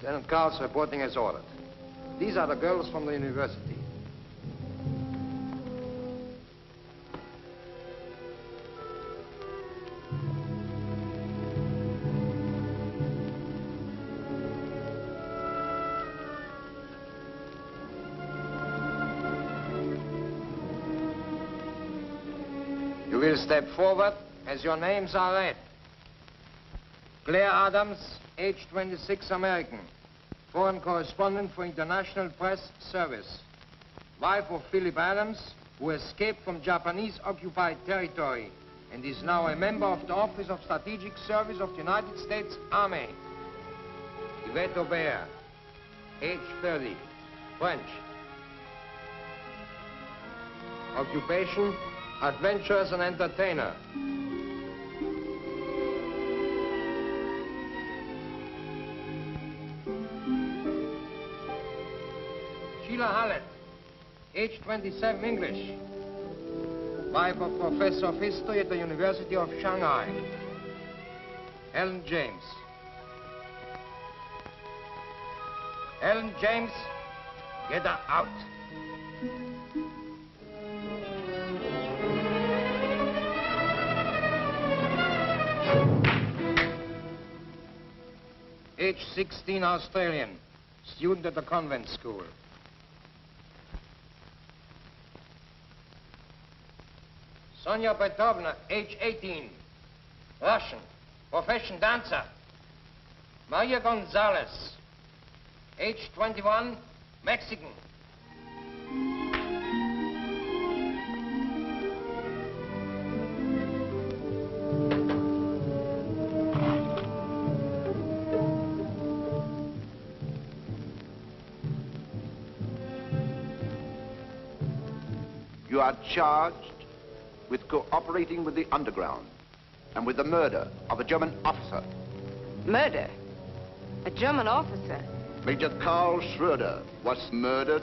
Lieutenant Carl's reporting as ordered. These are the girls from the university. You will step forward as your names are read. Claire Adams, age 26, American. Foreign correspondent for International Press Service. Wife of Philip Adams, who escaped from Japanese-occupied territory and is now a member of the Office of Strategic Service of the United States Army. Yvette Aubert, age 30, French. Occupation, adventurers and entertainer. Sheila Hallett, age 27, English. Wife of Professor of History at the University of Shanghai. Ellen James. Ellen James, get her out. Age 16, Australian, student at the convent school. Sonia Petrovna, age 18, Russian, profession dancer. Maria Gonzalez, age 21, Mexican. You are charged with cooperating with the underground and with the murder of a German officer. Murder? A German officer? Major Karl Schroeder was murdered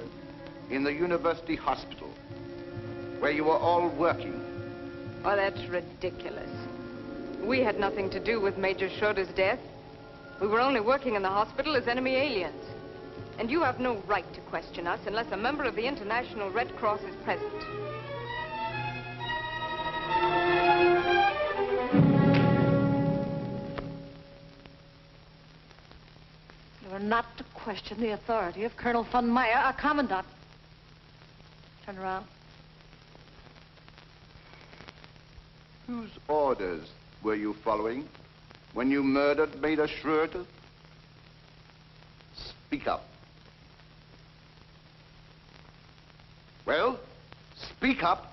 in the university hospital, where you were all working. Oh, that's ridiculous. We had nothing to do with Major Schroeder's death. We were only working in the hospital as enemy aliens. And you have no right to question us unless a member of the International Red Cross is present. You are not to question the authority of Colonel von Meyer, our commandant. Turn around. Whose orders were you following when you murdered Major Schroeder? Speak up. Well, speak up.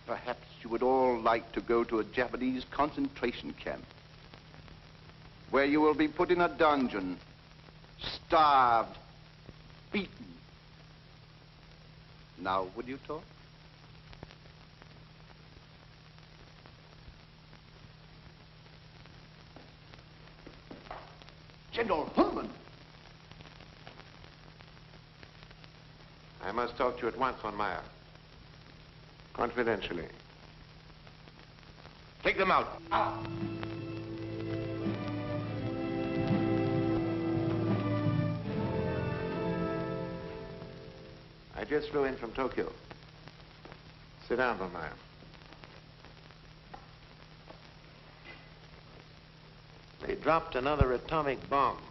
Perhaps you would all like to go to a Japanese concentration camp, where you will be put in a dungeon, starved, beaten. Now, would you talk? General Hullman! I must talk to you at once, von Meyer. Confidentially. Take them out. Out. I just flew in from Tokyo. Sit down, von Meyer. They dropped another atomic bomb.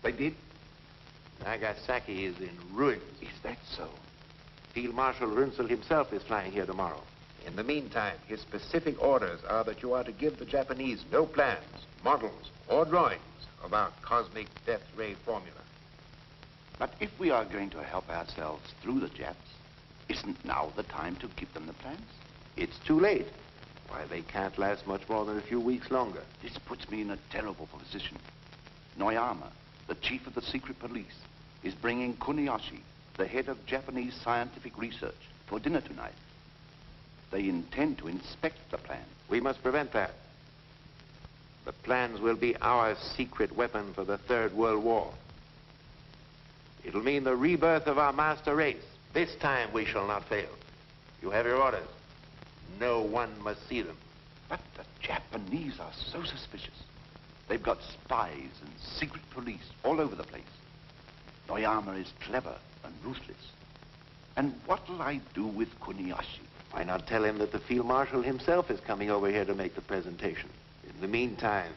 They did? Nagasaki is in ruins. Is that so? Field Marshal Runzel himself is flying here tomorrow. In the meantime, his specific orders are that you are to give the Japanese no plans, models, or drawings about cosmic death ray formula. But if we are going to help ourselves through the Japs, isn't now the time to give them the plans? It's too late. Why, they can't last much more than a few weeks longer. This puts me in a terrible position. Noyama, the chief of the secret police, is bringing Kuniyoshi, the head of Japanese scientific research, for dinner tonight. They intend to inspect the plan. We must prevent that. The plans will be our secret weapon for the Third World War. It'll mean the rebirth of our master race. This time we shall not fail. You have your orders. No one must see them. But the Japanese are so suspicious. They've got spies and secret police all over the place. Noyama is clever and ruthless. And what'll I do with Kuniyoshi? Why not tell him that the Field Marshal himself is coming over here to make the presentation? In the meantime,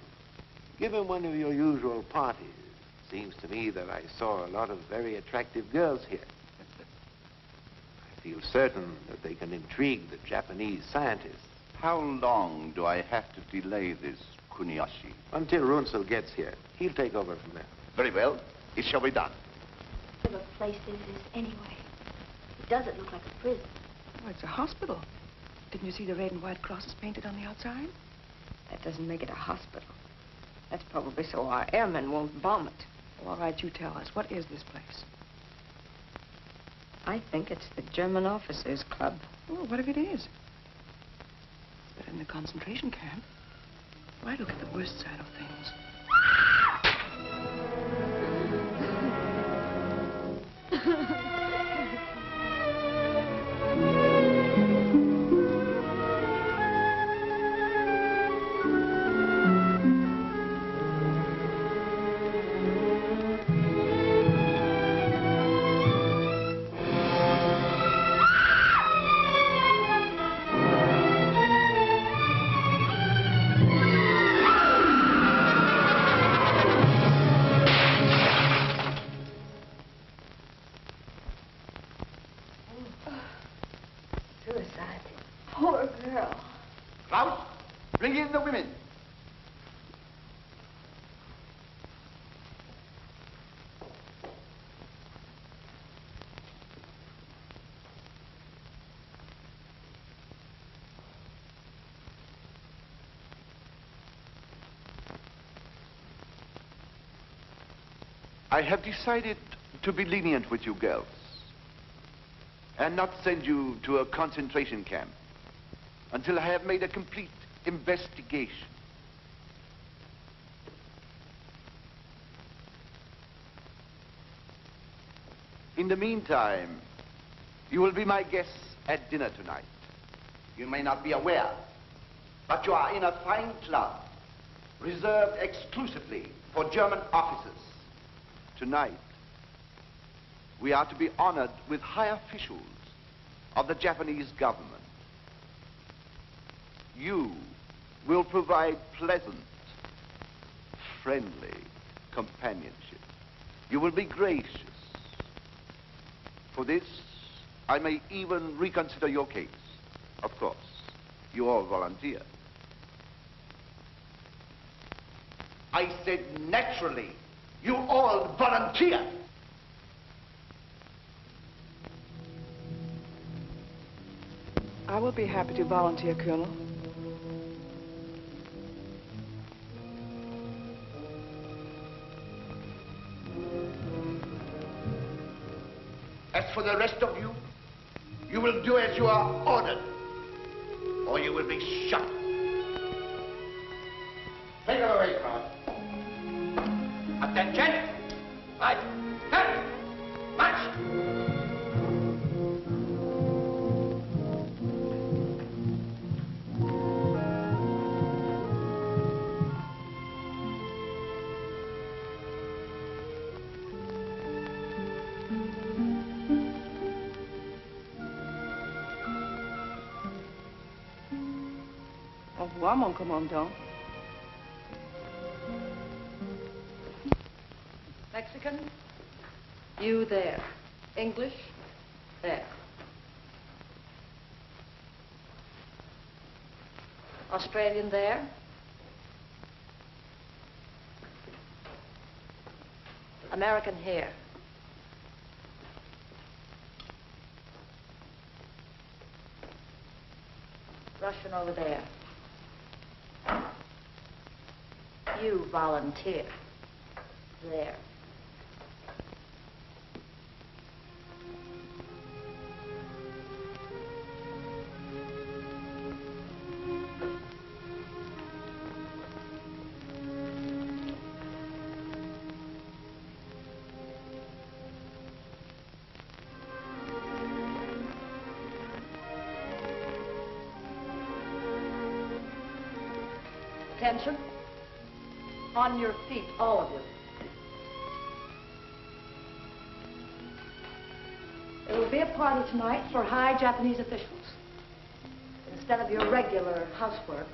give him one of your usual parties. Seems to me that I saw a lot of very attractive girls here. I feel certain that they can intrigue the Japanese scientists. How long do I have to delay this, Kuniyoshi? Until Runzel gets here. He'll take over from there. Very well. It shall be done. What kind of a place is this, anyway? It doesn't look like a prison. Oh, it's a hospital. Didn't you see the red and white crosses painted on the outside? That doesn't make it a hospital. That's probably so our airmen won't bomb it. Well, all right, you tell us. What is this place? I think it's the German Officers Club. Oh, what if it is? It's better than the concentration camp. Why look at the worst side of things? Suicide. Poor girl. Klaus, bring in the women. I have decided to be lenient with you girls and not send you to a concentration camp until I have made a complete investigation. In the meantime, you will be my guests at dinner tonight. You may not be aware, but you are in a fine club reserved exclusively for German officers. Tonight, we are to be honored with high officials of the Japanese government. You will provide pleasant, friendly companionship. You will be gracious. For this, I may even reconsider your case. Of course, you all volunteer. I said naturally, you all volunteer. I will be happy to volunteer, Colonel. As for the rest of you, you will do as you are ordered, or you will be shot. Take her away, Kraus. Attention! Right. Turn! March! Au revoir, mon commandant. Mexican? You there. English? There. Australian there? American here. Russian over there. You volunteer. There. Attention. On your feet, all of you. There will be a party tonight for high Japanese officials. Instead of your regular housework,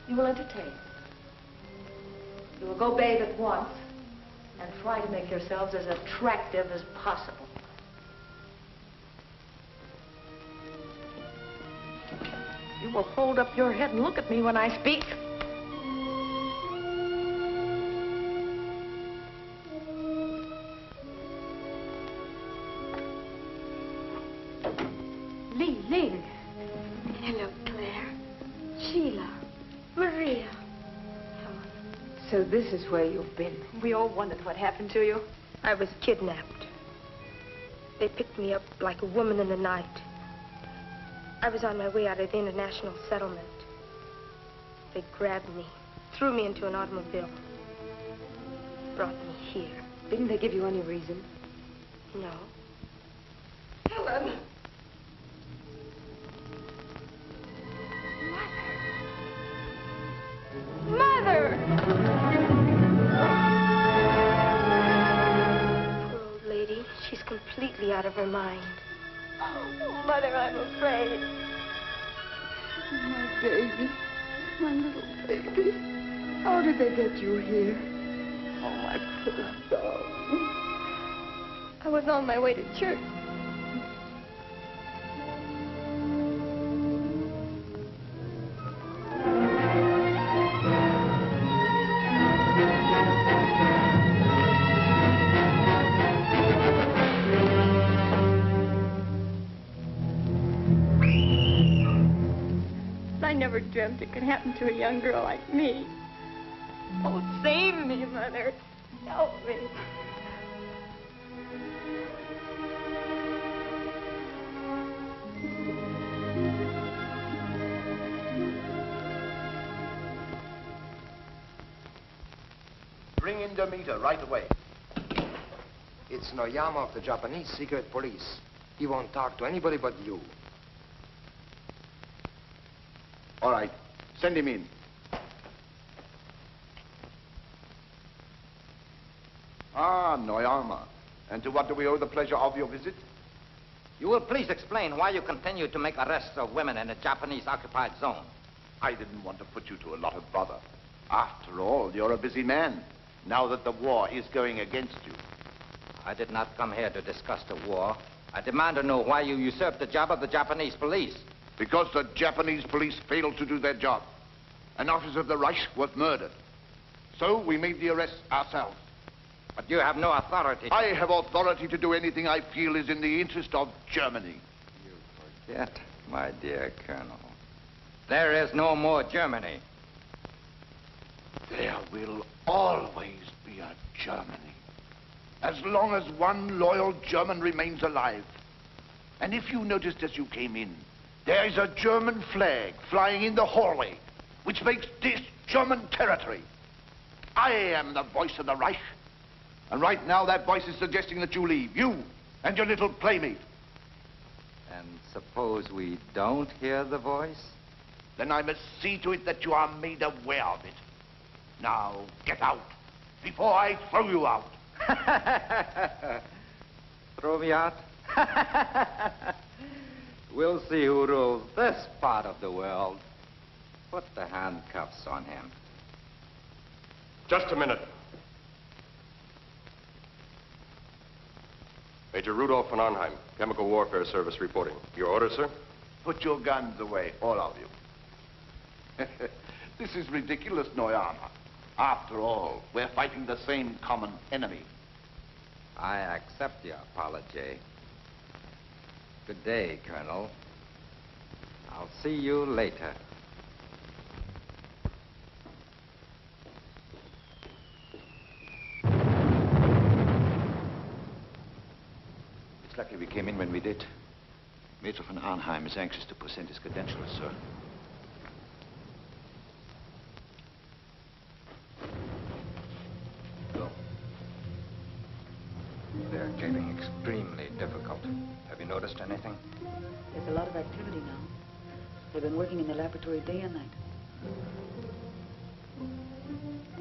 you will entertain. You will go bathe at once and try to make yourselves as attractive as possible. You will hold up your head and look at me when I speak. Ling. Hello, Claire. Sheila. Maria. So this is where you've been. We all wondered what happened to you. I was kidnapped. They picked me up like a woman in the night. I was on my way out of the international settlement. They grabbed me, threw me into an automobile, brought me here. Didn't they give you any reason? No. Helen. Mother! Poor old lady. She's completely out of her mind. Oh, Mother, I'm afraid. My baby. My little baby. How did they get you here? Oh, my poor darling. I was on my way to church. I never dreamt it could happen to a young girl like me. Oh, save me, Mother. Help me. Bring in Demeter right away. It's Noyama of the Japanese secret police. He won't talk to anybody but you. All right, send him in. Ah, Noyama. And to what do we owe the pleasure of your visit? You will please explain why you continue to make arrests of women in a Japanese-occupied zone. I didn't want to put you to a lot of bother. After all, you're a busy man, now that the war is going against you. I did not come here to discuss the war. I demand to know why you usurped the job of the Japanese police. Because the Japanese police failed to do their job. An officer of the Reich was murdered. So we made the arrest ourselves. But you have no authority. I have authority to do anything I feel is in the interest of Germany. You forget, my dear Colonel. There is no more Germany. There will always be a Germany. As long as one loyal German remains alive. And if you noticed as you came in, there is a German flag flying in the hallway, which makes this German territory. I am the voice of the Reich. And right now that voice is suggesting that you leave, you and your little playmate. And suppose we don't hear the voice? Then I must see to it that you are made aware of it. Now, get out, before I throw you out. Throw me out? We'll see who rules this part of the world. Put the handcuffs on him. Just a minute. Major Rudolph von Arnheim, Chemical Warfare Service reporting. Your orders, sir? Put your guns away, all of you. This is ridiculous, Noyama. After all, we're fighting the same common enemy. I accept your apology. Good day, Colonel. I'll see you later. It's lucky we came in when we did. Major von Arnheim is anxious to present his credentials, sir. Go. They're getting extremely difficult. Have you noticed anything? There's a lot of activity now. They've been working in the laboratory day and night.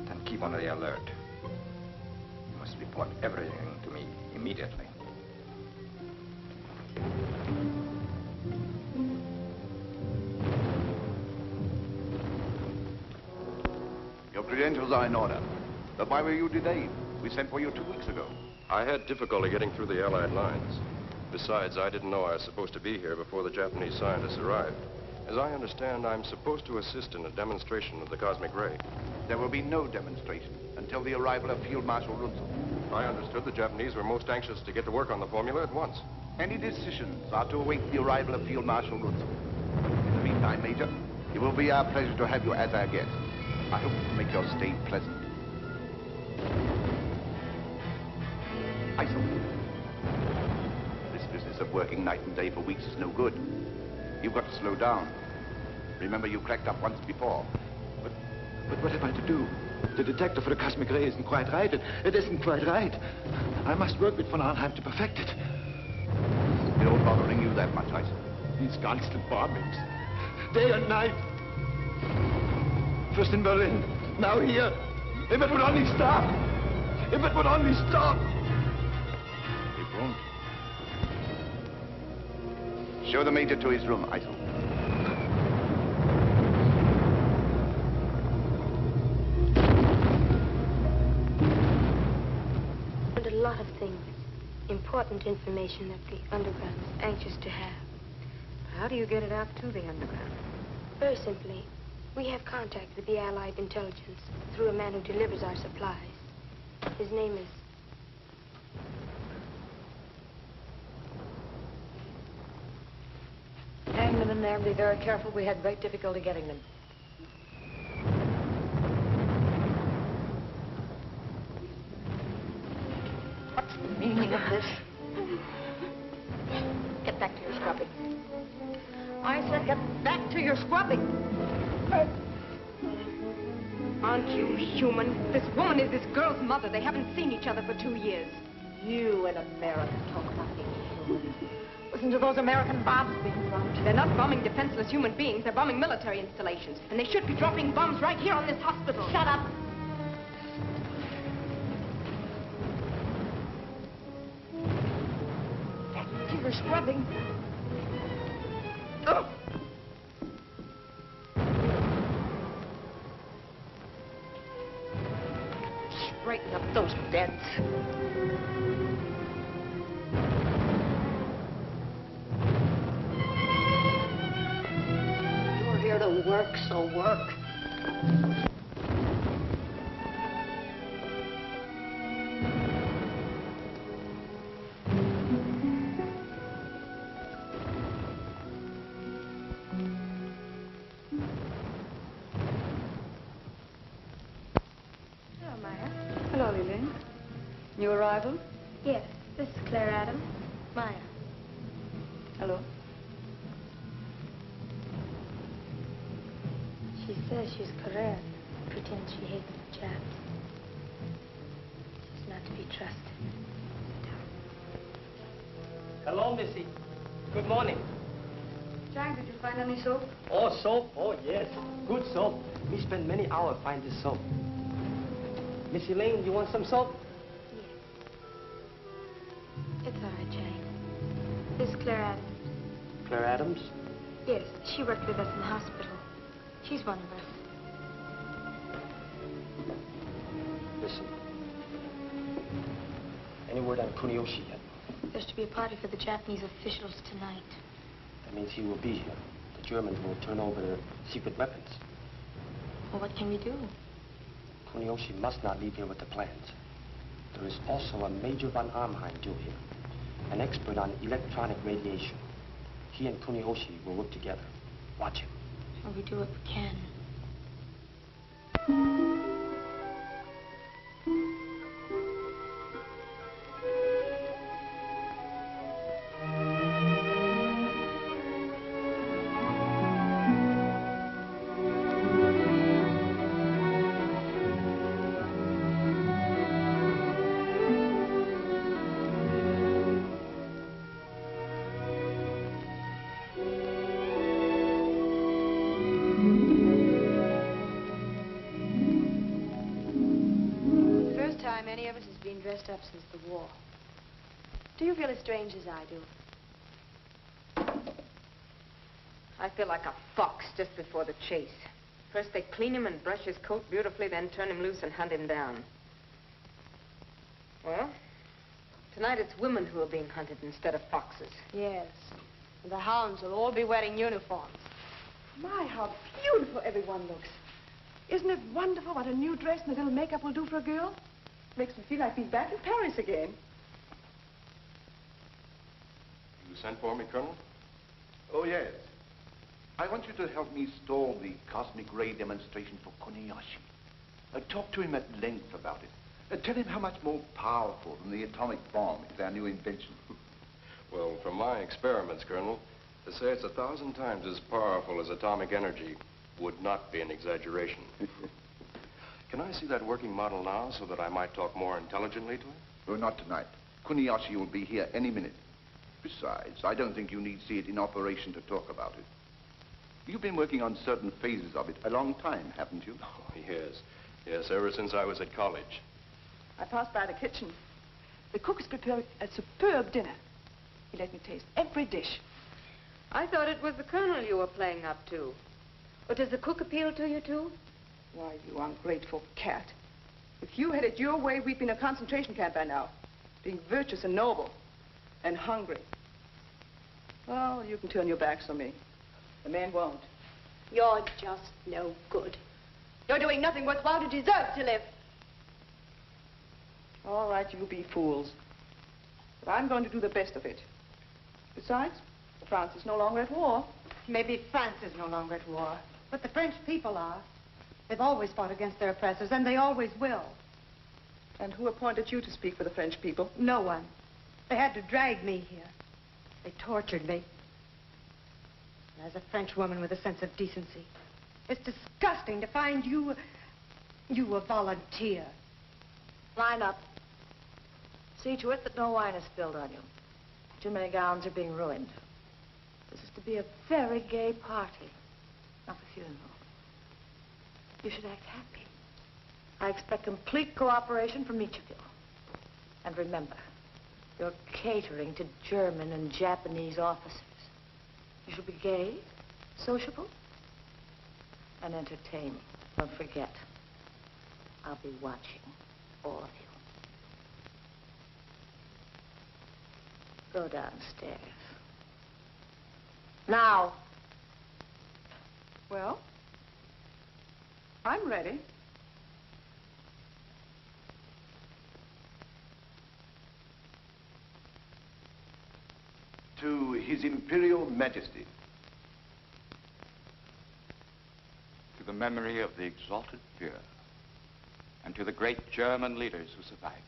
Then keep on the alert. You must report everything to me immediately. Your credentials are in order. But why were you delayed? We sent for you 2 weeks ago. I had difficulty getting through the Allied lines. Besides, I didn't know I was supposed to be here before the Japanese scientists arrived. As I understand, I'm supposed to assist in a demonstration of the cosmic ray. There will be no demonstration until the arrival of Field Marshal Runzel. I understood the Japanese were most anxious to get to work on the formula at once. Any decisions are to await the arrival of Field Marshal Runzel. In the meantime, Major, it will be our pleasure to have you as our guest. I hope to make your stay pleasant. Isol. This business of working night and day for weeks is no good. You've got to slow down. Remember, you cracked up once before. But what am I to do? The detector for the cosmic ray isn't quite right. It isn't quite right. I must work with von Arnheim to perfect it. It don't bothering you that much, Isol. These constant bombings. Day and night. First in Berlin, now here. If it would only stop. If it would only stop. It won't. Show the Major to his room, Isol. And a lot of things. Important information that the underground is anxious to have. How do you get it out to the underground? Very simply, we have contact with the Allied intelligence through a man who delivers our supplies. His name is... Hang them in there and be very careful. We had great difficulty getting them. What's the meaning of this? Get back to your scrubbing. I said get back to your scrubbing. Aren't you human? This woman is this girl's mother. They haven't seen each other for 2 years. You in America talk about being human. Listen to those American bombs being dropped. They're not bombing defenseless human beings. They're bombing military installations. And they should be dropping bombs right here on this hospital. Shut up. Back to your scrubbing. Oh. Straighten up those beds. You're here to work, so work. Hello, Lillian. New arrival? Yes, this is Claire Adams. Maya. Hello. She says she's Korean. Pretends she hates the Japs. She's not to be trusted. Hello, Missy. Good morning. Jack, did you find any soap? Oh, soap? Oh, yes. Good soap. We spent many hours finding this soap. Missy Lane, you want some soap? It's all right, Jane. This is Claire Adams. Claire Adams? Yes, she worked with us in the hospital. She's one of us. Listen. Any word on Kuniyoshi yet? There's to be a party for the Japanese officials tonight. That means he will be here. The Germans will turn over their secret weapons. Well, what can we do? Kuniyoshi must not leave here with the plans. There is also a Major von Arnheim due here, an expert on electronic radiation. He and Kuniyoshi will work together. Watch him. Well, we do what we can. Travis has been dressed up since the war. Do you feel as strange as I do? I feel like a fox just before the chase. First they clean him and brush his coat beautifully, then turn him loose and hunt him down. Well, tonight it's women who are being hunted instead of foxes. Yes. And the hounds will all be wearing uniforms. My, how beautiful everyone looks. Isn't it wonderful what a new dress and a little makeup will do for a girl? Makes me feel like being back in Paris again. You sent for me, Colonel? Oh, yes. I want you to help me stall the cosmic ray demonstration for Kuniyoshi. Talk to him at length about it. Tell him how much more powerful than the atomic bomb is our new invention. Well, from my experiments, Colonel, to say it's 1,000 times as powerful as atomic energy would not be an exaggeration. Can I see that working model now so that I might talk more intelligently to him? Oh, not tonight. Kuniyoshi will be here any minute. Besides, I don't think you need see it in operation to talk about it. You've been working on certain phases of it a long time, haven't you? Oh, yes. Yes, ever since I was at college. I passed by the kitchen. The cook has prepared a superb dinner. He let me taste every dish. I thought it was the Colonel you were playing up to. But does the cook appeal to you, too? Why, you ungrateful cat. If you had it your way, we'd be in a concentration camp by now. Being virtuous and noble. And hungry. Well, you can turn your backs on me. The man won't. You're just no good. You're doing nothing worthwhile to deserve to live. All right, you be fools. But I'm going to do the best of it. Besides, France is no longer at war. Maybe France is no longer at war, but the French people are. They've always fought against their oppressors, and they always will. And who appointed you to speak for the French people? No one. They had to drag me here. They tortured me. And as a French woman with a sense of decency, it's disgusting to find you a volunteer. Line up. See to it that no wine is spilled on you. Too many gowns are being ruined. This is to be a very gay party, not a funeral. You should act happy. I expect complete cooperation from each of you. And remember, you're catering to German and Japanese officers. You should be gay, sociable, and entertaining. Don't forget, I'll be watching all of you. Go downstairs. Now. Well, I'm ready. To His Imperial Majesty. To the memory of the exalted Führer, and to the great German leaders who survived him.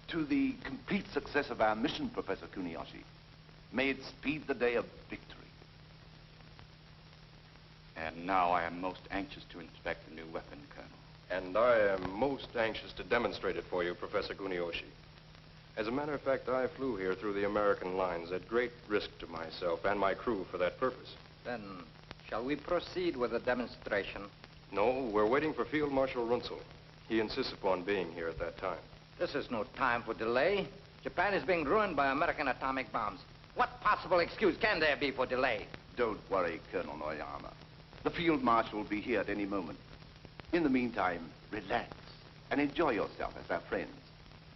To the complete success of our mission, Professor Kuniyoshi. May it speed the day of victory. And now I am most anxious to inspect the new weapon, Colonel. And I am most anxious to demonstrate it for you, Professor Kuniyoshi. As a matter of fact, I flew here through the American lines at great risk to myself and my crew for that purpose. Then, shall we proceed with the demonstration? No, we're waiting for Field Marshal Runzel. He insists upon being here at that time. This is no time for delay. Japan is being ruined by American atomic bombs. What possible excuse can there be for delay? Don't worry, Colonel Noyama. The Field Marshal will be here at any moment. In the meantime, relax and enjoy yourself as our friends.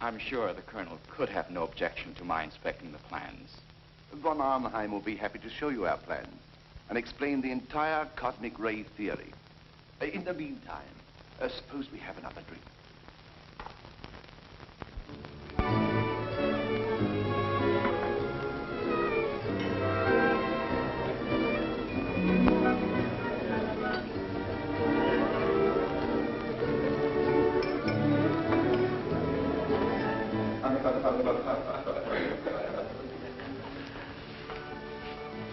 I'm sure the Colonel could have no objection to my inspecting the plans. Von Arnheim will be happy to show you our plans and explain the entire cosmic ray theory. In the meantime, suppose we have another drink.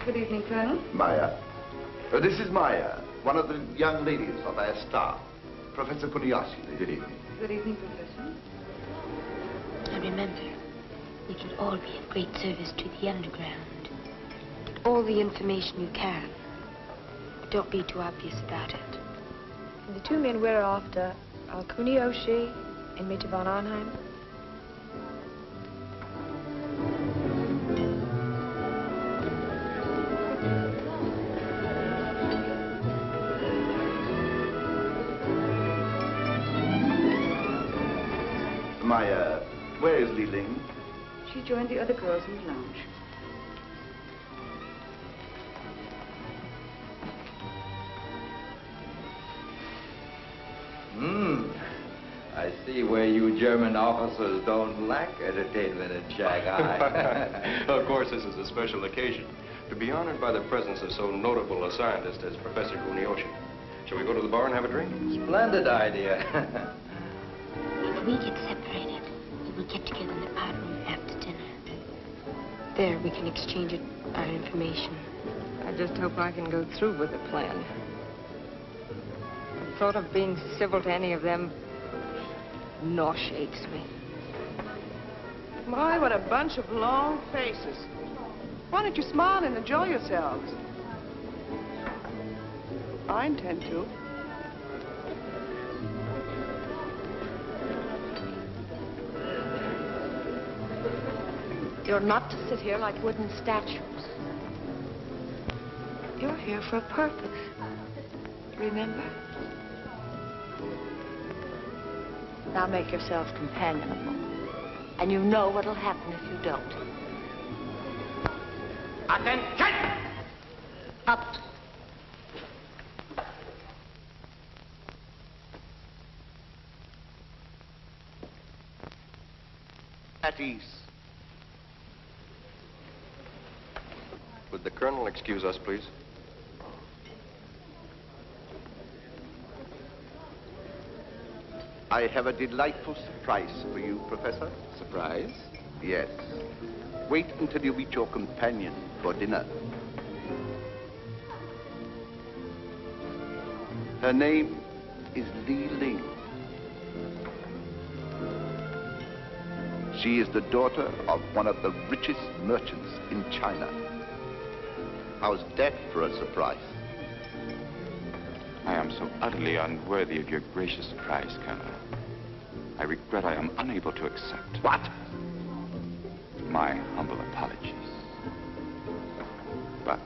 Good evening, Colonel. Maya. This is Maya, one of the young ladies of our staff. Professor Kuniyoshi. Good evening. Good evening, Professor. And remember, we can all be of great service to the underground. Get all the information you can. Don't be too obvious about it. And the two men we're after are Kuniyoshi and Major von Arnheim. Maya, where is Li Ling? She joined the other girls in the lounge. I see where you German officers don't lack entertainment in Shanghai. Of course, this is a special occasion. To be honored by the presence of so notable a scientist as Professor Kuniyoshi. Shall we go to the bar and have a drink? Splendid idea. If we get separated, we will get together in the powder room after dinner. There, we can exchange our information. I just hope I can go through with the plan. The thought of being civil to any of them nauseates me. My, what a bunch of long faces. Why don't you smile and enjoy yourselves? I intend to. You're not to sit here like wooden statues. You're here for a purpose. Remember? Now make yourselves companionable. And you know what'll happen if you don't. Attention! Up. At ease. Would the Colonel excuse us, please? I have a delightful surprise for you, Professor. Surprise? Yes. Wait until you meet your companion for dinner. Her name is Li Ling. She is the daughter of one of the richest merchants in China. How's that for a surprise? I am so utterly unworthy of your gracious surprise, Colonel. I regret I am unable to accept. What? My humble apologies. But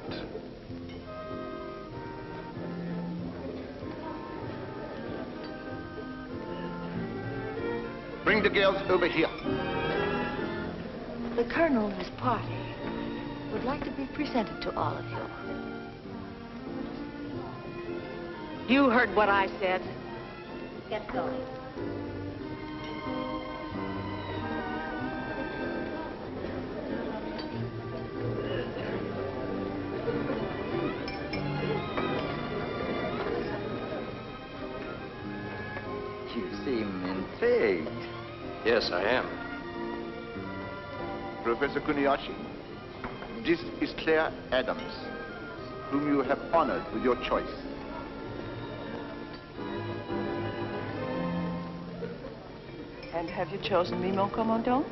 bring the girls over here. The Colonel and his party would like to be presented to all of you. You heard what I said. Get going. You seem intrigued. Yes, I am. Professor Kuniyoshi, this is Claire Adams, whom you have honored with your choice. And have you chosen me, mon commandant?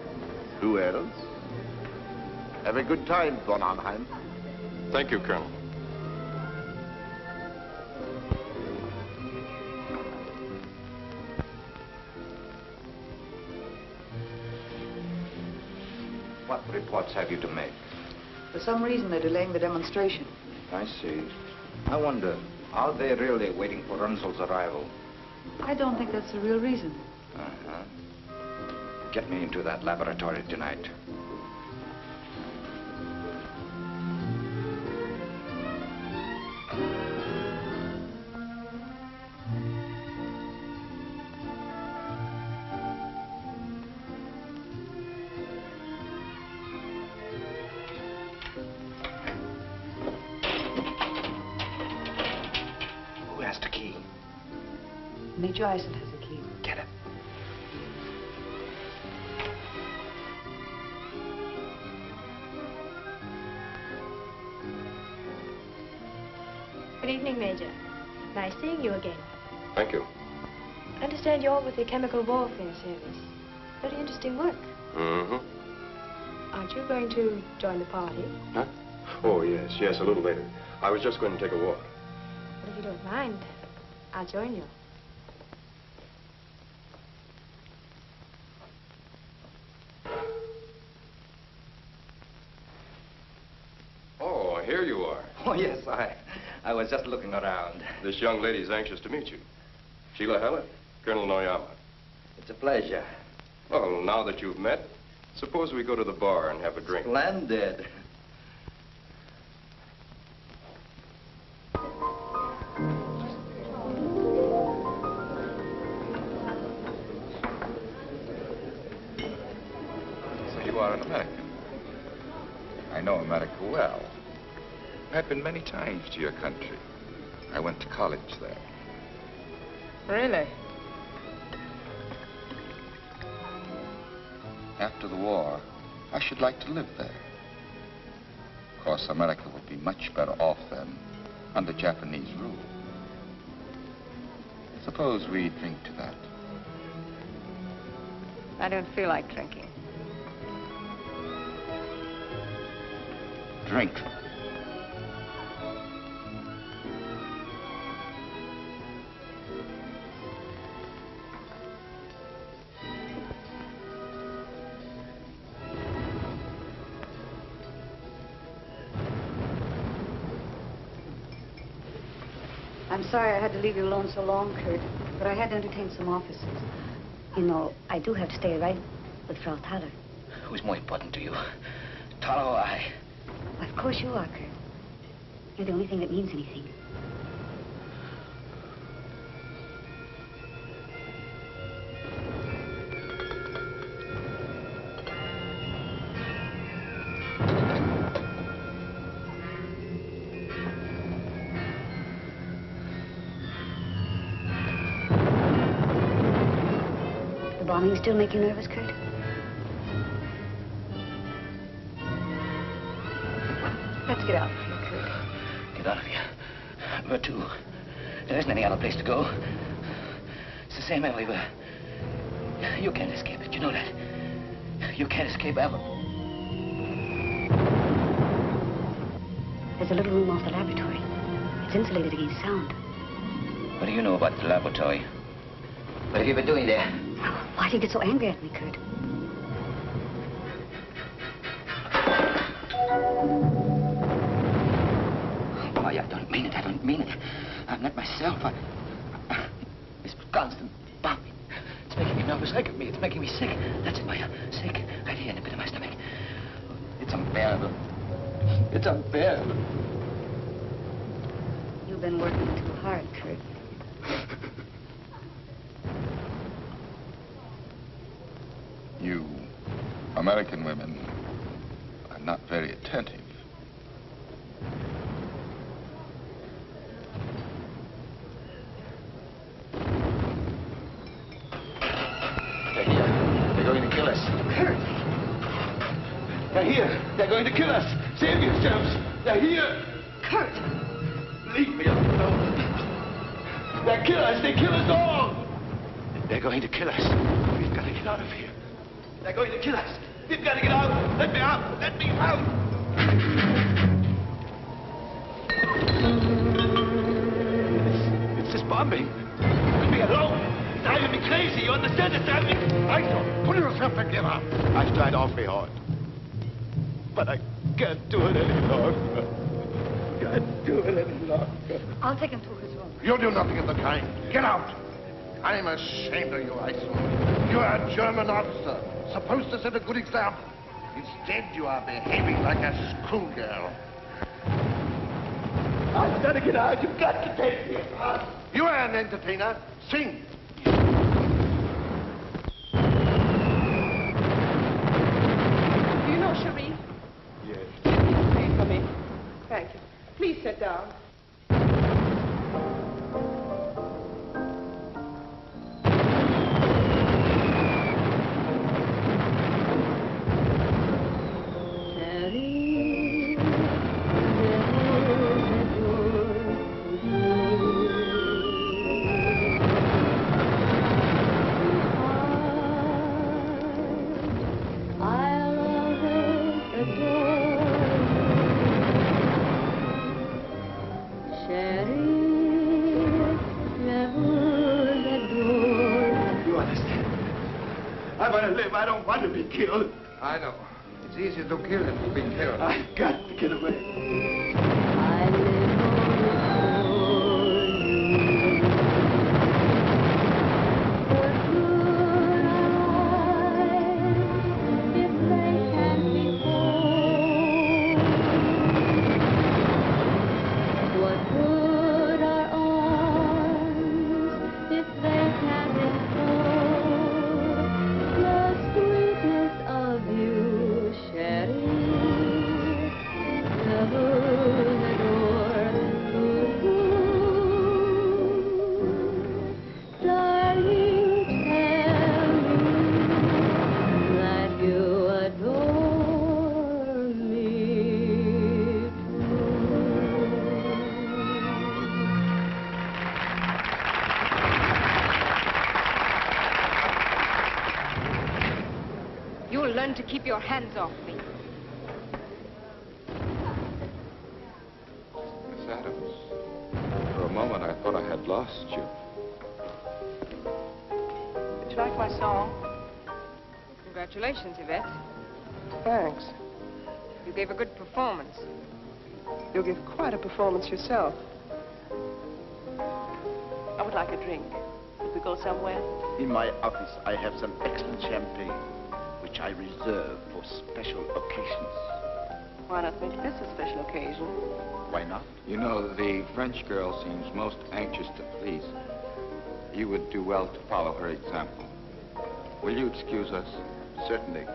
Who else? Have a good time, von Arnheim. Thank you, Colonel. What reports have you to make? For some reason, they're delaying the demonstration. I see. I wonder, are they really waiting for Runzel's arrival? I don't think that's the real reason. Uh-huh. Get me into that laboratory tonight. Who has the key? Major Eisen has a key. Get it. Good evening, Major. Nice seeing you again. Thank you. I understand you're with the Chemical Warfare Service. Very interesting work. Mm-hmm. Aren't you going to join the party? Huh? Oh, yes, a little later. I was just going to take a walk. If you don't mind, I'll join you. Oh, here you are. Oh, yes, I was just looking around. This young lady's anxious to meet you. Sheila Heller, Colonel Noyama. It's a pleasure. Well, now that you've met, suppose we go to the bar and have a drink. Splendid. So you are an American. I know America well. I've been many times to your country. I went to college there. Really? After the war, I should like to live there. Of course, America will be much better off then under Japanese rule. Suppose we drink to that. I don't feel like drinking. Drink. I'm sorry I had to leave you alone so long, Kurt, but I had to entertain some officers. You know, I do have to stay right with Frau Thaler. Who's more important to you? Taro or I? Of course you are, Kurt. You're the only thing that means anything. The bombing still make you nervous, Kurt? Let's get out of here, Kurt. Get out of here. Where to? There isn't any other place to go. It's the same everywhere. You can't escape it, you know that. You can't escape ever. There's a little room off the laboratory. It's insulated against sound. What do you know about the laboratory? What have you been doing there? Why do you get so angry at me, Kurt? Boy, I don't mean it. I don't mean it. I'm not myself. This constant bombing. It's making me nervous. Look at me. It's making me sick. That's it, Maya. Sick. Right here in the pit of my stomach. It's unbearable. It's unbearable. You've been working too hard, Kurt. You American women are not very attentive. They're here. They're going to kill us. Kurt! They're here. They're going to kill us. Save yourselves. They're here. Kurt! Leave me alone. They'll kill us. They kill us all. They're going to kill us. We've got to get out of here. They're going to kill us. We've got to get out. Let me out. Let me out. It's this bombing. Leave me alone. It's driving me crazy. You understand? It's driving me... Aisha, pull yourself together. I've tried awfully hard. But I can't do it any longer. Can't do it any longer. I'll take him to his room. You'll do nothing of the kind. Get out. I'm ashamed of you, Aisha. You're a German officer, supposed to set a good example. Instead, you are behaving like a schoolgirl. I've got to get out. You've got to take me out. You are an entertainer. Sing. Do you know Cherie? Yes. Please come in. Thank you. Please sit down. don't want to be killed. I know. It's easier to kill than to be killed. I've got to get away. Learn to keep your hands off me. Miss Adams, for a moment I thought I had lost you. Did you like my song? Congratulations, Yvette. Thanks. You gave a good performance. You'll give quite a performance yourself. I would like a drink. Could we go somewhere? In my office, I have some excellent champagne, which I reserve for special occasions. Why not make this a special occasion? Why not? You know, the French girl seems most anxious to please. You would do well to follow her example. Will you excuse us? Certainly.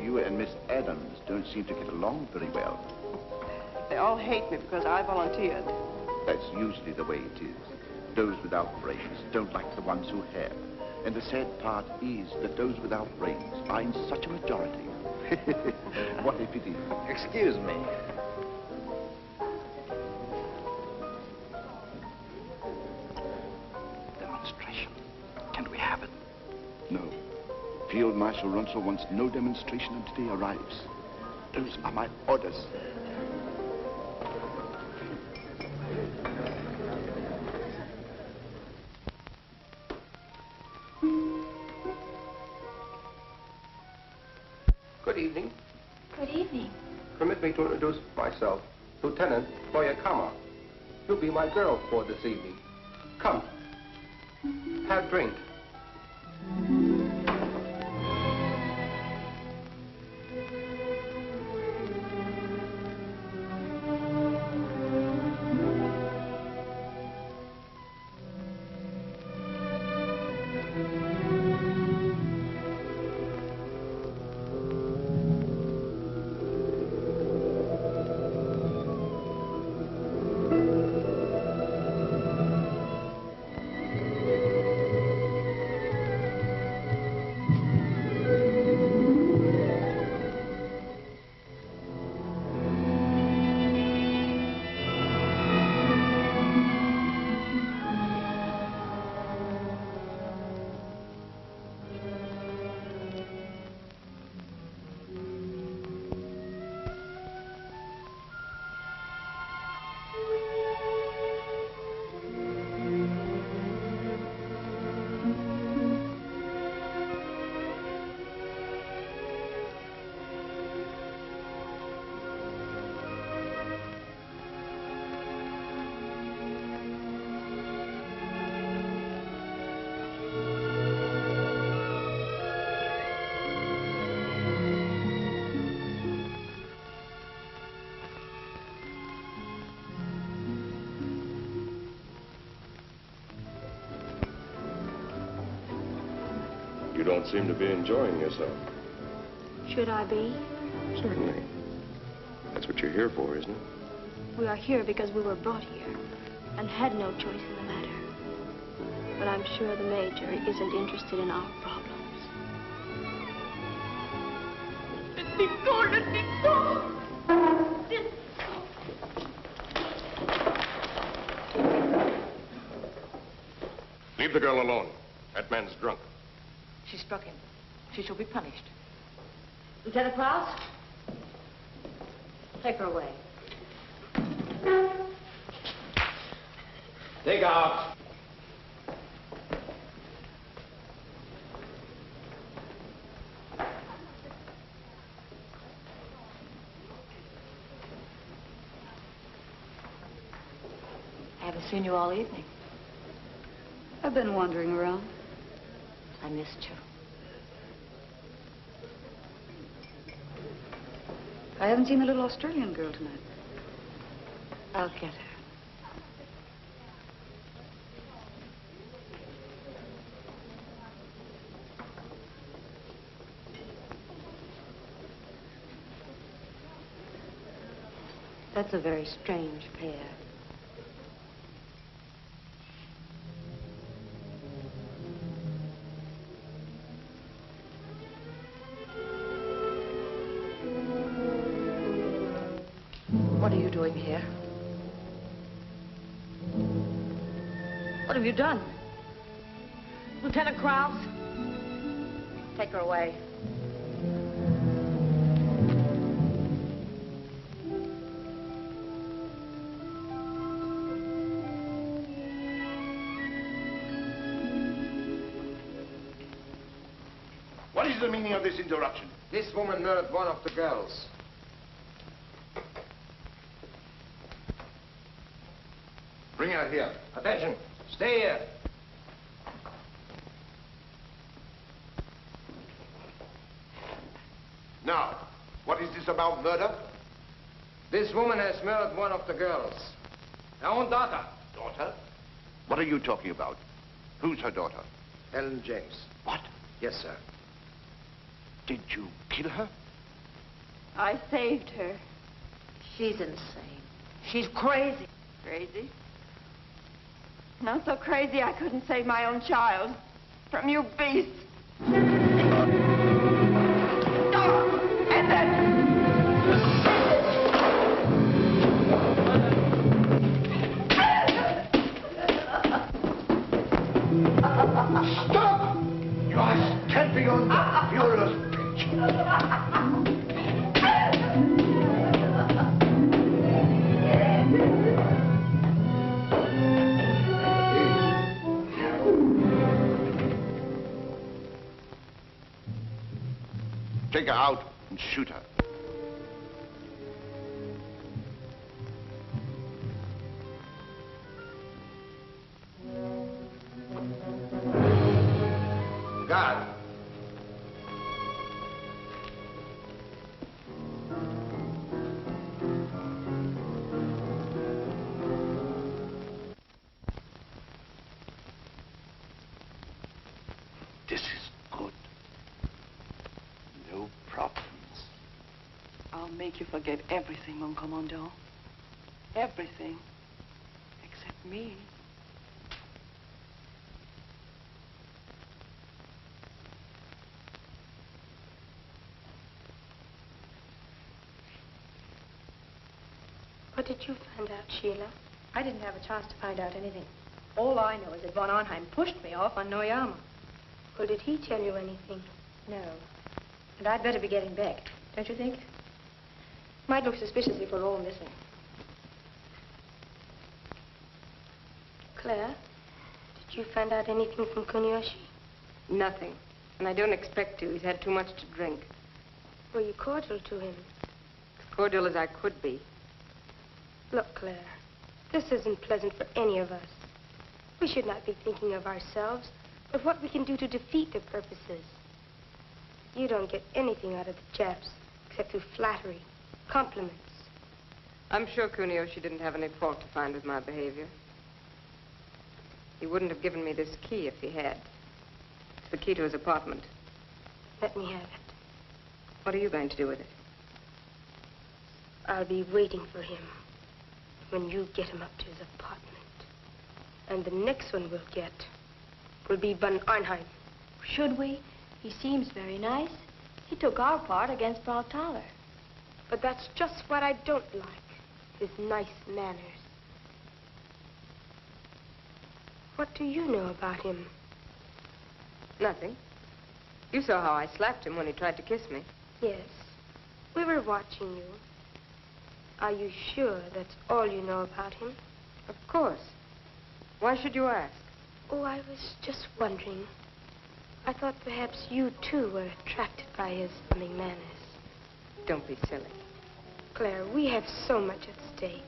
You and Miss Adams don't seem to get along very well. They all hate me because I volunteered. That's usually the way it is. Those without brains don't like the ones who have. And the sad part is that those without brains are in such a majority. What a pity. Excuse me. Demonstration. Can we have it? No. Field Marshal Runsell wants no demonstration until he arrives. Those are my orders. Good evening. Good evening. Permit me to introduce myself. Lieutenant Boyakama. You'll be my girl for this evening. Come. Have drink. You don't seem to be enjoying yourself. Should I be? Certainly. That's what you're here for, isn't it? We are here because we were brought here and had no choice in the matter. But I'm sure the Major isn't interested in our problems. Let me go, let me go. Leave the girl alone. That man's drunk. She struck him. She shall be punished. Lieutenant Klaus? Take her away. Take out. seen you all evening. I've been wandering around. I missed you. I haven't seen the little Australian girl tonight. I'll get her. That's a very strange pair. What are you doing here? What have you done? Lieutenant Krause? Take her away. What is the meaning of this interruption? This woman murdered one of the girls. Bring her here. Attention. Stay here. Now, what is this about murder? This woman has murdered one of the girls. Her own daughter. Daughter? What are you talking about? Who's her daughter? Ellen James. What? Yes, sir. Did you kill her? I saved her. She's insane. She's crazy. Crazy? Not so crazy I couldn't save my own child from you beasts. And then... Stop! You are stamping on the furious bitch. Take her out and shoot her. Guard. This is good. No problems. I'll make you forget everything, mon commandant. Everything. Except me. What did you find out, Sheila? I didn't have a chance to find out anything. All I know is that von Arnheim pushed me off on Noyama. Well, did he tell you anything? No. And I'd better be getting back, don't you think? Might look suspicious if we're all missing. Claire, did you find out anything from Kuniyoshi? Nothing. And I don't expect to. He's had too much to drink. Were you cordial to him? As cordial as I could be. Look, Claire, this isn't pleasant for any of us. We should not be thinking of ourselves, but what we can do to defeat their purposes. You don't get anything out of the Japs, except through flattery, compliments. I'm sure Kuniyoshi didn't have any fault to find with my behavior. He wouldn't have given me this key if he had. It's the key to his apartment. Let me have it. What are you going to do with it? I'll be waiting for him when you get him up to his apartment. And the next one we'll get will be von Arnheim. Should we? He seems very nice. He took our part against Frau Thaler. But that's just what I don't like, his nice manners. What do you know about him? Nothing. You saw how I slapped him when he tried to kiss me. Yes, we were watching you. Are you sure that's all you know about him? Of course. Why should you ask? Oh, I was just wondering. I thought perhaps you, too, were attracted by his charming manners. Don't be silly. Claire, we have so much at stake.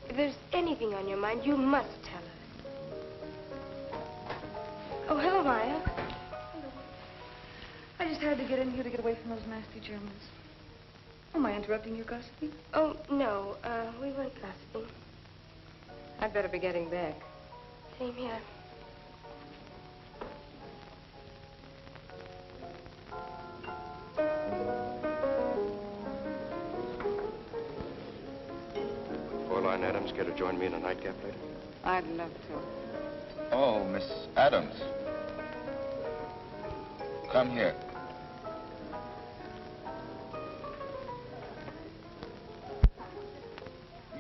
If there's anything on your mind, you must tell us. Oh, hello, Maya. I just had to get in here to get away from those nasty Germans. Am I interrupting you gossiping? Oh, no. We weren't gossiping. I'd better be getting back. Same here. Fräulein Adams care to join me in a nightcap later? I'd love to. Oh, Miss Adams. Come here.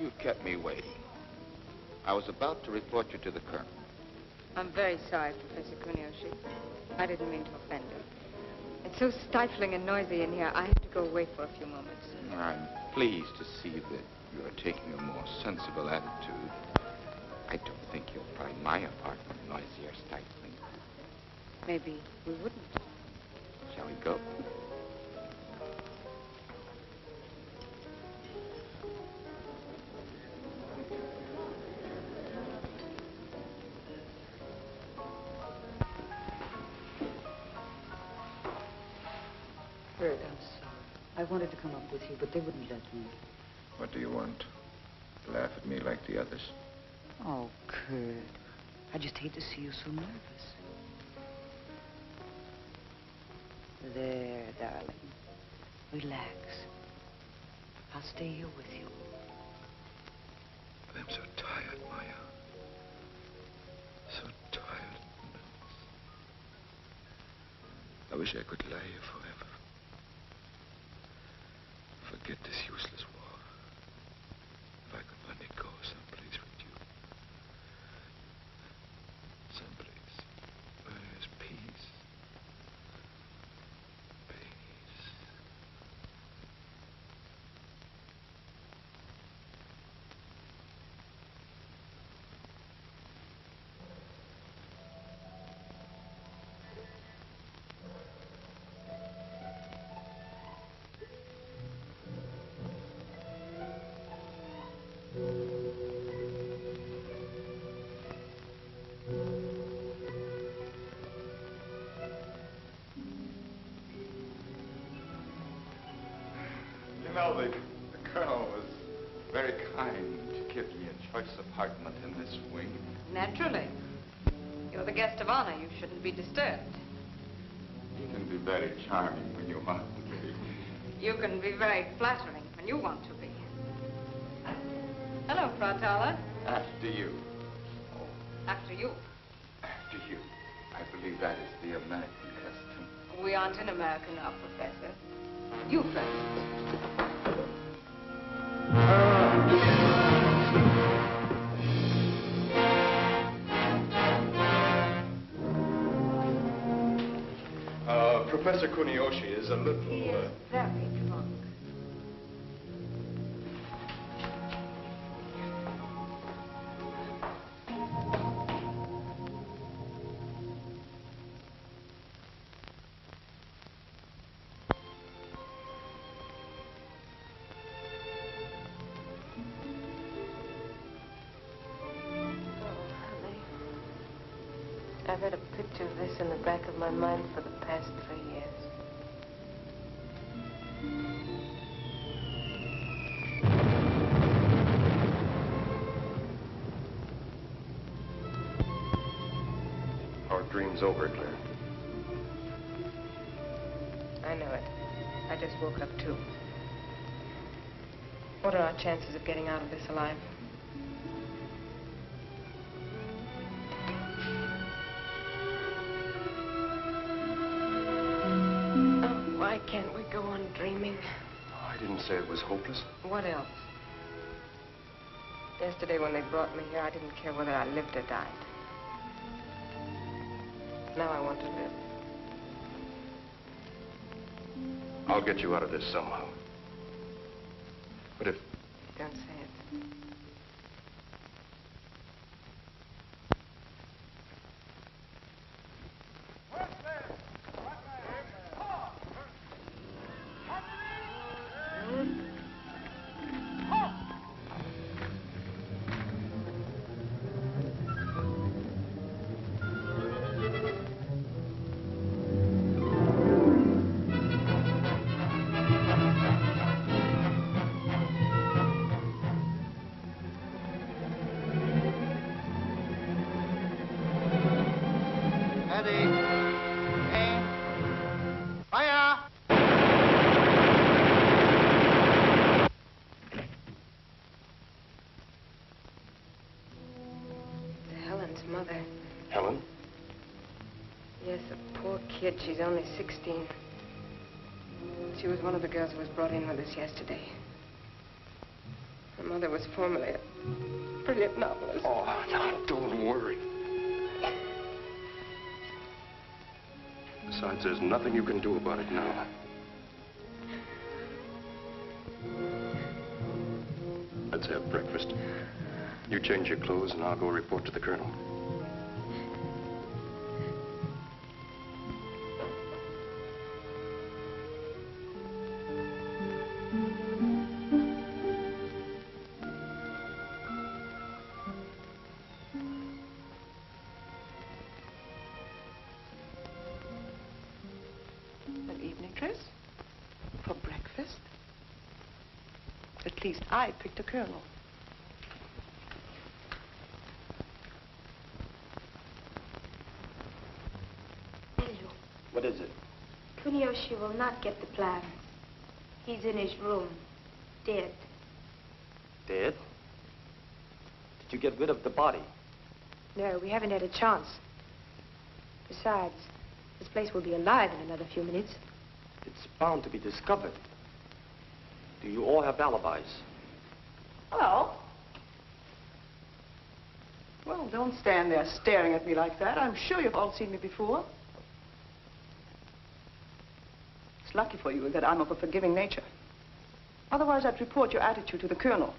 You've kept me waiting. I was about to report you to the colonel. I'm very sorry, Professor Kuniyoshi. I didn't mean to offend you. It's so stifling and noisy in here. I have to go away for a few moments. I'm pleased to see that you're taking a more sensible attitude. I don't think you'll find my apartment noisy or stifling. Maybe we wouldn't. Shall we go? Kurt, I'm sorry. I wanted to come up with you, but they wouldn't let me. What do you want? Laugh at me like the others? Oh, Kurt. I just hate to see you so nervous. There, darling. Relax. I'll stay here with you. I'm so tired, Maya. So tired. I wish I could lie here forever. Forget this useless war. If I could only go someplace with you. Someplace where there's peace. Peace. You know, the colonel was very kind to give me a choice apartment in this wing. Naturally. You're the guest of honor. You shouldn't be disturbed. You can be very charming when you want to be. You can be very flattering when you want to be. Hello, Frau Thaler. After you. After you. After you. I believe that is the American custom. We aren't in America now, Professor. You first. Professor Kuniyoshi is a little... He is very drunk. I've had a picture of this in the back of my mind for the past 3 years. Our dream's over, Claire. I know it. I just woke up, too. What are our chances of getting out of this alive? Why can't we go on dreaming? Oh, I didn't say it was hopeless. What else? Yesterday when they brought me here, I didn't care whether I lived or died. Now I want to live. I'll get you out of this somehow. But if... Don't say it. kid. She's only 16. She was one of the girls who was brought in with us yesterday. Her mother was formerly a brilliant novelist. Oh, now, don't worry. Besides, there's nothing you can do about it now. Let's have breakfast. You change your clothes and I'll go report to the colonel. An evening dress? For breakfast? At least I picked a colonel. What is it? Kuniyoshi will not get the plan. He's in his room, dead. Dead? Did you get rid of the body? No, we haven't had a chance. Besides, this place will be alive in another few minutes. It's bound to be discovered. Do you all have alibis? Hello. Well, don't stand there staring at me like that. I'm sure you've all seen me before. It's lucky for you that I'm of a forgiving nature. Otherwise, I'd report your attitude to the colonel.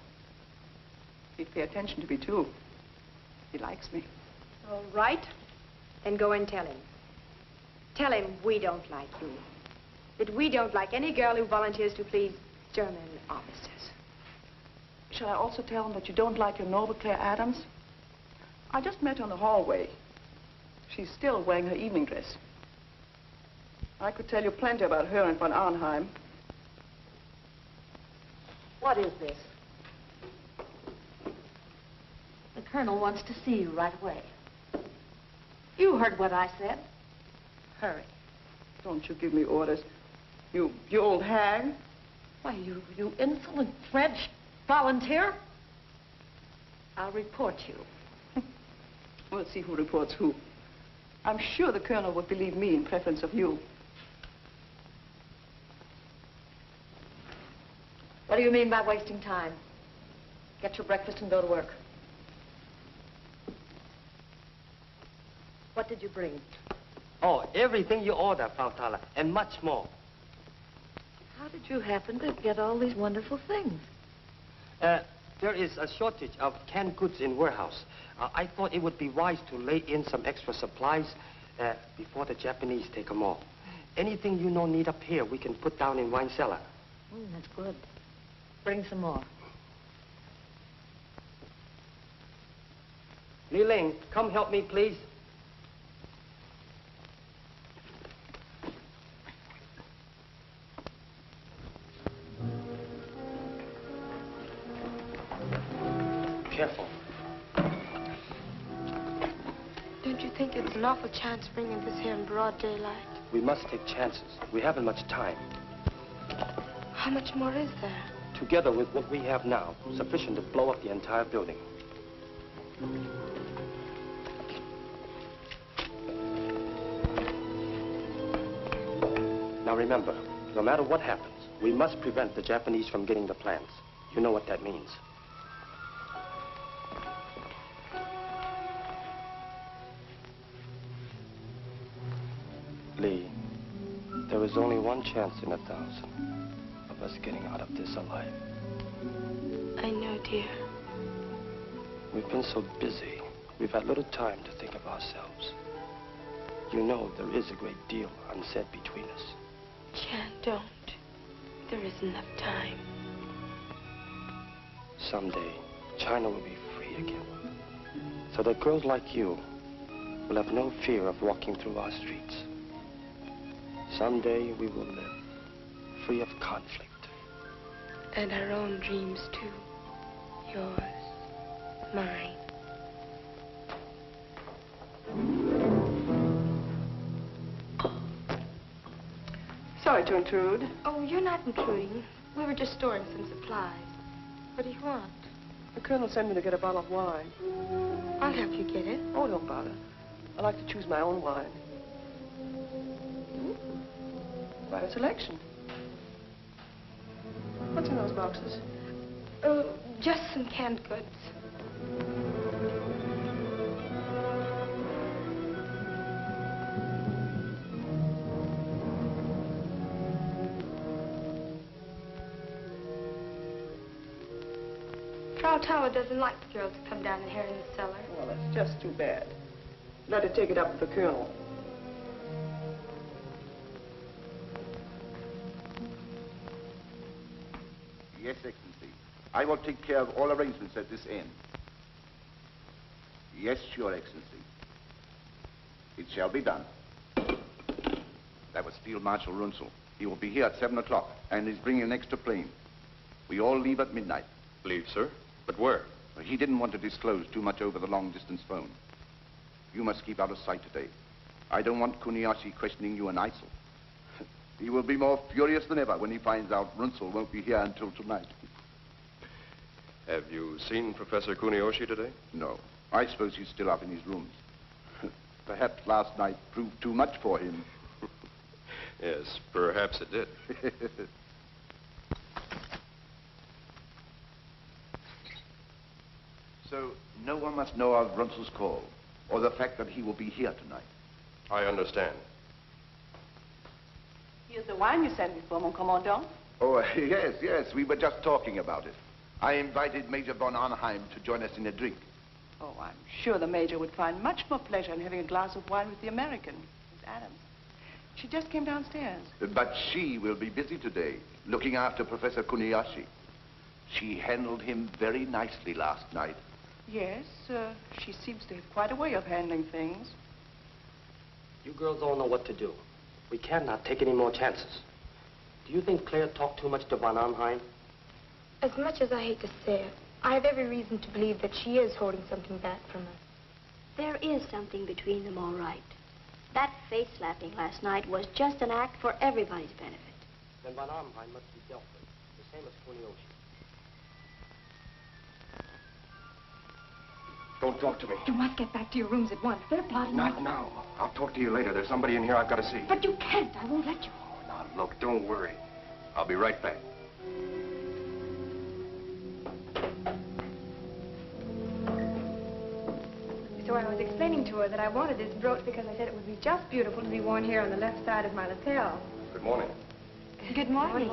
He'd pay attention to me, too. He likes me. All right. Then go and tell him. Tell him we don't like you. That we don't like any girl who volunteers to please German officers. Shall I also tell him that you don't like your noble Claire Adams? I just met her in the hallway. She's still wearing her evening dress. I could tell you plenty about her and von Arnheim. What is this? The colonel wants to see you right away. You heard what I said. Hurry. Don't you give me orders. You old hag. Why, you insolent French volunteer. I'll report you. We'll see who reports who. I'm sure the colonel would believe me in preference of you. What do you mean by wasting time? Get your breakfast and go to work. What did you bring? Oh, everything you order, Frau Thaler, and much more. How did you happen to get all these wonderful things? There is a shortage of canned goods in warehouse. I thought it would be wise to lay in some extra supplies before the Japanese take them all. Anything you know need up here, we can put down in wine cellar. That's good. Bring some more. Li Ling, come help me, please. Careful. Don't you think it's an awful chance bringing this here in broad daylight? We must take chances. We haven't much time. How much more is there? Together with what we have now, sufficient to blow up the entire building. Now remember, no matter what happens, we must prevent the Japanese from getting the plans. You know what that means. Lee, there is only one chance in 1,000 of us getting out of this alive. I know, dear. We've been so busy, we've had little time to think of ourselves. You know there is a great deal unsaid between us. Chan, don't. There isn't enough time. Someday, China will be free again. So that girls like you will have no fear of walking through our streets. Someday we will live free of conflict. And our own dreams, too. Yours, mine. Sorry to intrude. Oh, you're not intruding. We were just storing some supplies. What do you want? The colonel sent me to get a bottle of wine. I'll help you get it. Oh, don't bother. I like to choose my own wine. Quite a selection. What's in those boxes? Oh, just some canned goods. Frau Tower doesn't like the girls to come down here in the cellar. Well, that's just too bad. Let her take it up with the Colonel. Yes, Excellency. I will take care of all arrangements at this end. Yes, Your Excellency. It shall be done. That was Field Marshal Runzel. He will be here at 7 o'clock, and he's bringing an extra plane. We all leave at midnight. Leave, sir? But where? He didn't want to disclose too much over the long-distance phone. You must keep out of sight today. I don't want Kuniyoshi questioning you in ISIL. He will be more furious than ever when he finds out Runzel won't be here until tonight. Have you seen Professor Kuniyoshi today? No. I suppose he's still up in his rooms. Perhaps last night proved too much for him. Yes, perhaps it did. So, no one must know of Runzel's call, or the fact that he will be here tonight. I understand. Here's the wine you sent me for, mon commandant. Oh, yes, we were just talking about it. I invited Major von Arnheim to join us in a drink. Oh, I'm sure the Major would find much more pleasure in having a glass of wine with the American, Miss Adams. She just came downstairs. But she will be busy today, looking after Professor Kuniyoshi. She handled him very nicely last night. Yes, she seems to have quite a way of handling things. You girls all know what to do. We cannot take any more chances. Do you think Claire talked too much to von Arnheim? As much as I hate to say it, I have every reason to believe that she is holding something back from us. There is something between them, all right. That face-slapping last night was just an act for everybody's benefit. Then von Arnheim must be dealt with, the same as Kuniyoshi. Don't talk to me. You must get back to your rooms at once. They're plotting. Not now. I'll talk to you later. There's somebody in here I've got to see. But you can't. I won't let you. Oh, now, look, don't worry. I'll be right back. So I was explaining to her that I wanted this brooch because I said it would be just beautiful to be worn here on the left side of my lapel. Good morning. Good morning.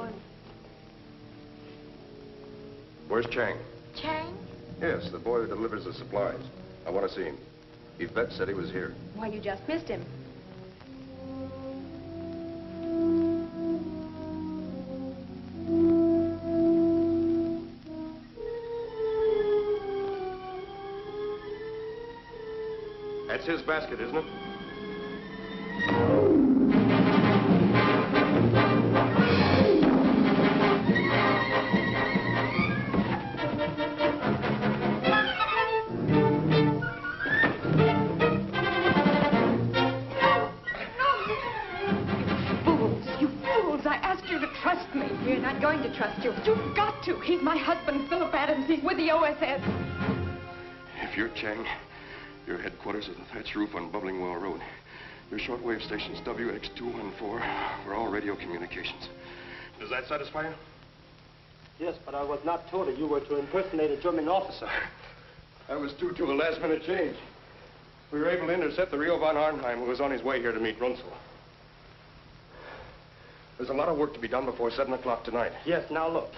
Where's Chang? Chang? Yes, the boy who delivers the supplies. I want to see him. Yvette said he was here. Why, you just missed him. That's his basket, isn't it? Going to trust you. You've got to. He's my husband, Philip Adams. He's with the OSS. If you're Chang, your headquarters is the thatch roof on Bubbling Well Road. Your shortwave station's WX214. We're all radio communications. Does that satisfy you? Yes, but I was not told that you were to impersonate a German officer. I was due to a last-minute change. We were able to intercept the real von Arnheim, who was on his way here to meet Runzel. There's a lot of work to be done before 7 o'clock tonight. Yes, now look.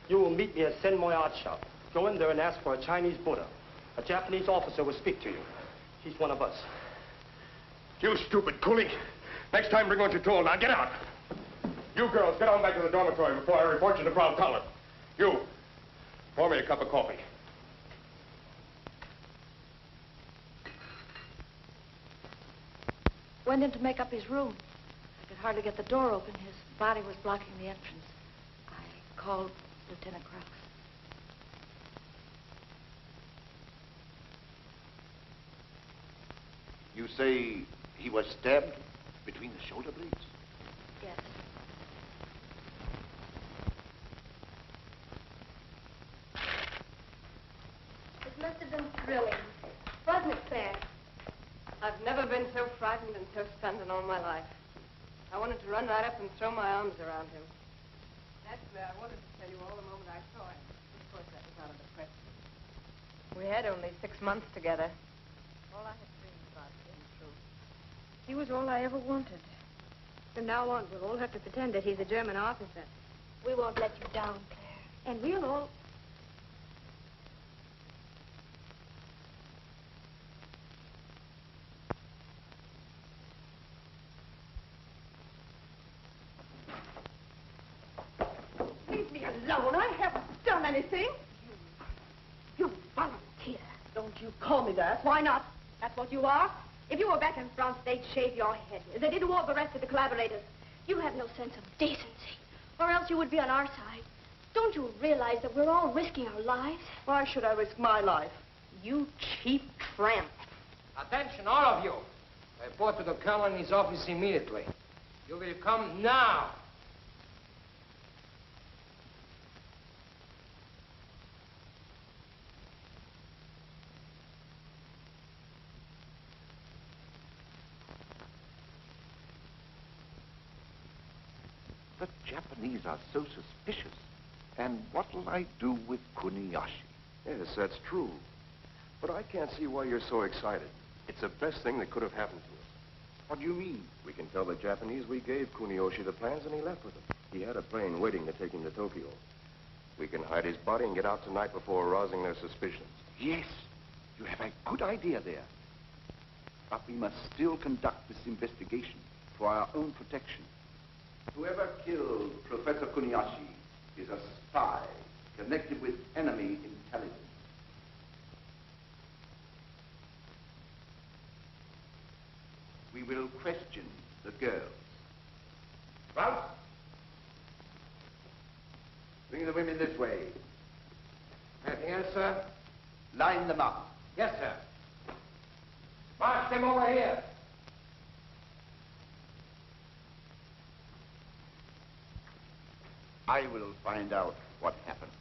You will meet me at Sen Moy Art Shop. Go in there and ask for a Chinese Buddha. A Japanese officer will speak to you. He's one of us. You stupid coolie. Next time, bring what you're told. Now, get out. You girls, get on back to the dormitory before I report you to Frau Toller. You, pour me a cup of coffee. Went in to make up his room. I could hardly get the door open. His body was blocking the entrance. I called Lieutenant Crux. You say he was stabbed between the shoulder blades? Yes. It must have been thrilling. Wasn't it, Claire? I've never been so frightened and so stunned in all my life. I wanted to run right up and throw my arms around him. Naturally, I wanted to tell you all the moment I saw him. Of course, that was out of the question. We had only 6 months together. All I had dreamed about came true. He was all I ever wanted. From now on, we'll all have to pretend that he's a German officer. We won't let you down, Claire. And we'll all... Leave me alone. I haven't done anything. You volunteer. Don't you call me that. Why not? That's what you are. If you were back in France, they'd shave your head, as they did to all the rest of the collaborators. You have no sense of decency, or else you would be on our side. Don't you realize that we're all risking our lives? Why should I risk my life? You cheap tramp. Attention, all of you. Report to the colonel in his office immediately. You will come now. The Japanese are so suspicious. And what'll I do with Kuniyoshi? Yes, that's true. But I can't see why you're so excited. It's the best thing that could have happened to us. What do you mean? We can tell the Japanese we gave Kuniyoshi the plans and he left with them. He had a plane waiting to take him to Tokyo. We can hide his body and get out tonight before arousing their suspicions. Yes, you have a good idea there. But we must still conduct this investigation for our own protection. Whoever killed Professor Kuniyoshi is a spy connected with enemy intelligence. We will question the girls. Ralph? Bring the women this way. Anything else, sir? Line them up. Yes, sir. March them over here. I will find out what happened.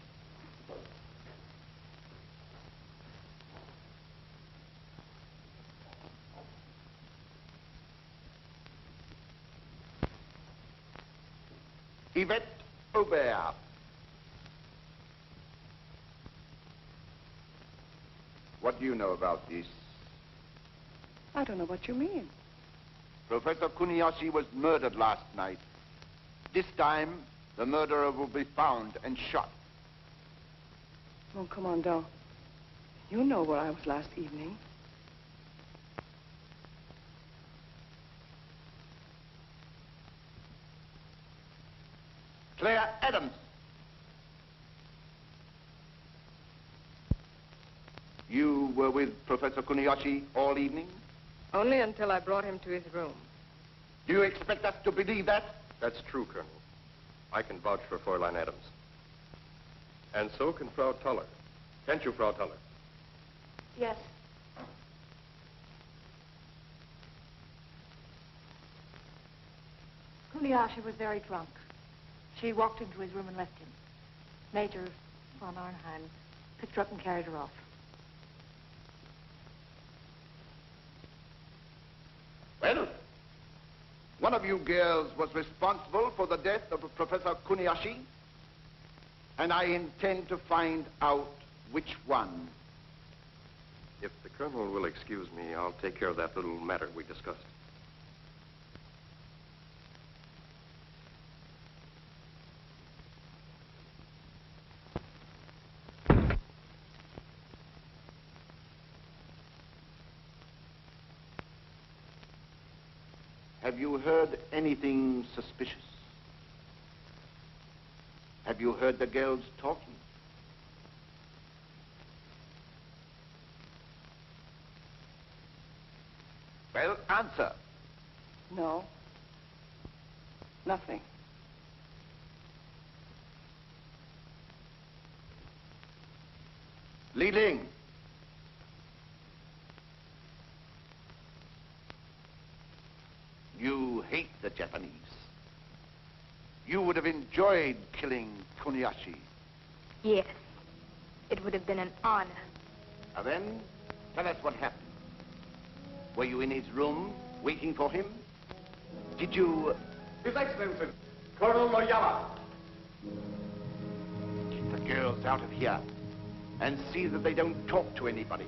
Yvette Aubert. What do you know about this? I don't know what you mean. Professor Kuniyoshi was murdered last night. This time, the murderer will be found and shot. Mon commandant, you know where I was last evening. Claire Adams. You were with Professor Kuniyoshi all evening? Only until I brought him to his room. Do you expect us to believe that? That's true, Colonel. I can vouch for Fräulein Adams. And so can Frau Toller. Can't you, Frau Toller? Yes. Kuniyoshi was very drunk. She walked into his room and left him. Major von Arnheim picked her up and carried her off. Well, one of you girls was responsible for the death of Professor Kuniyoshi, and I intend to find out which one. If the Colonel will excuse me, I'll take care of that little matter we discussed. Have you heard anything suspicious? Have you heard the girls talking? Well, answer. No. Nothing. Li Ling. You hate the Japanese. You would have enjoyed killing Kuniyoshi. Yes. It would have been an honor. Now then, tell us what happened. Were you in his room, waiting for him? Did you His Excellency, Colonel Noyama. Get the girls out of here and see that they don't talk to anybody.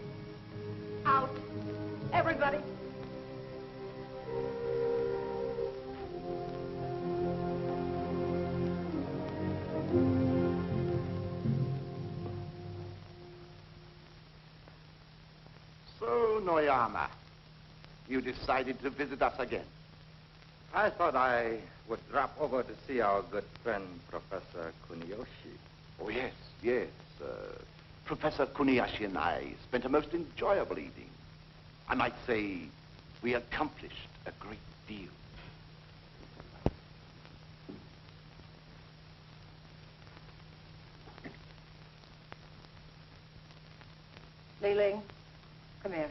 Out. Everybody. So, Noyama, you decided to visit us again. I thought I would drop over to see our good friend, Professor Kuniyoshi. Oh, yes, yes. Professor Kuniyoshi and I spent a most enjoyable evening. I might say we accomplished a great deal. Li Ling, come here.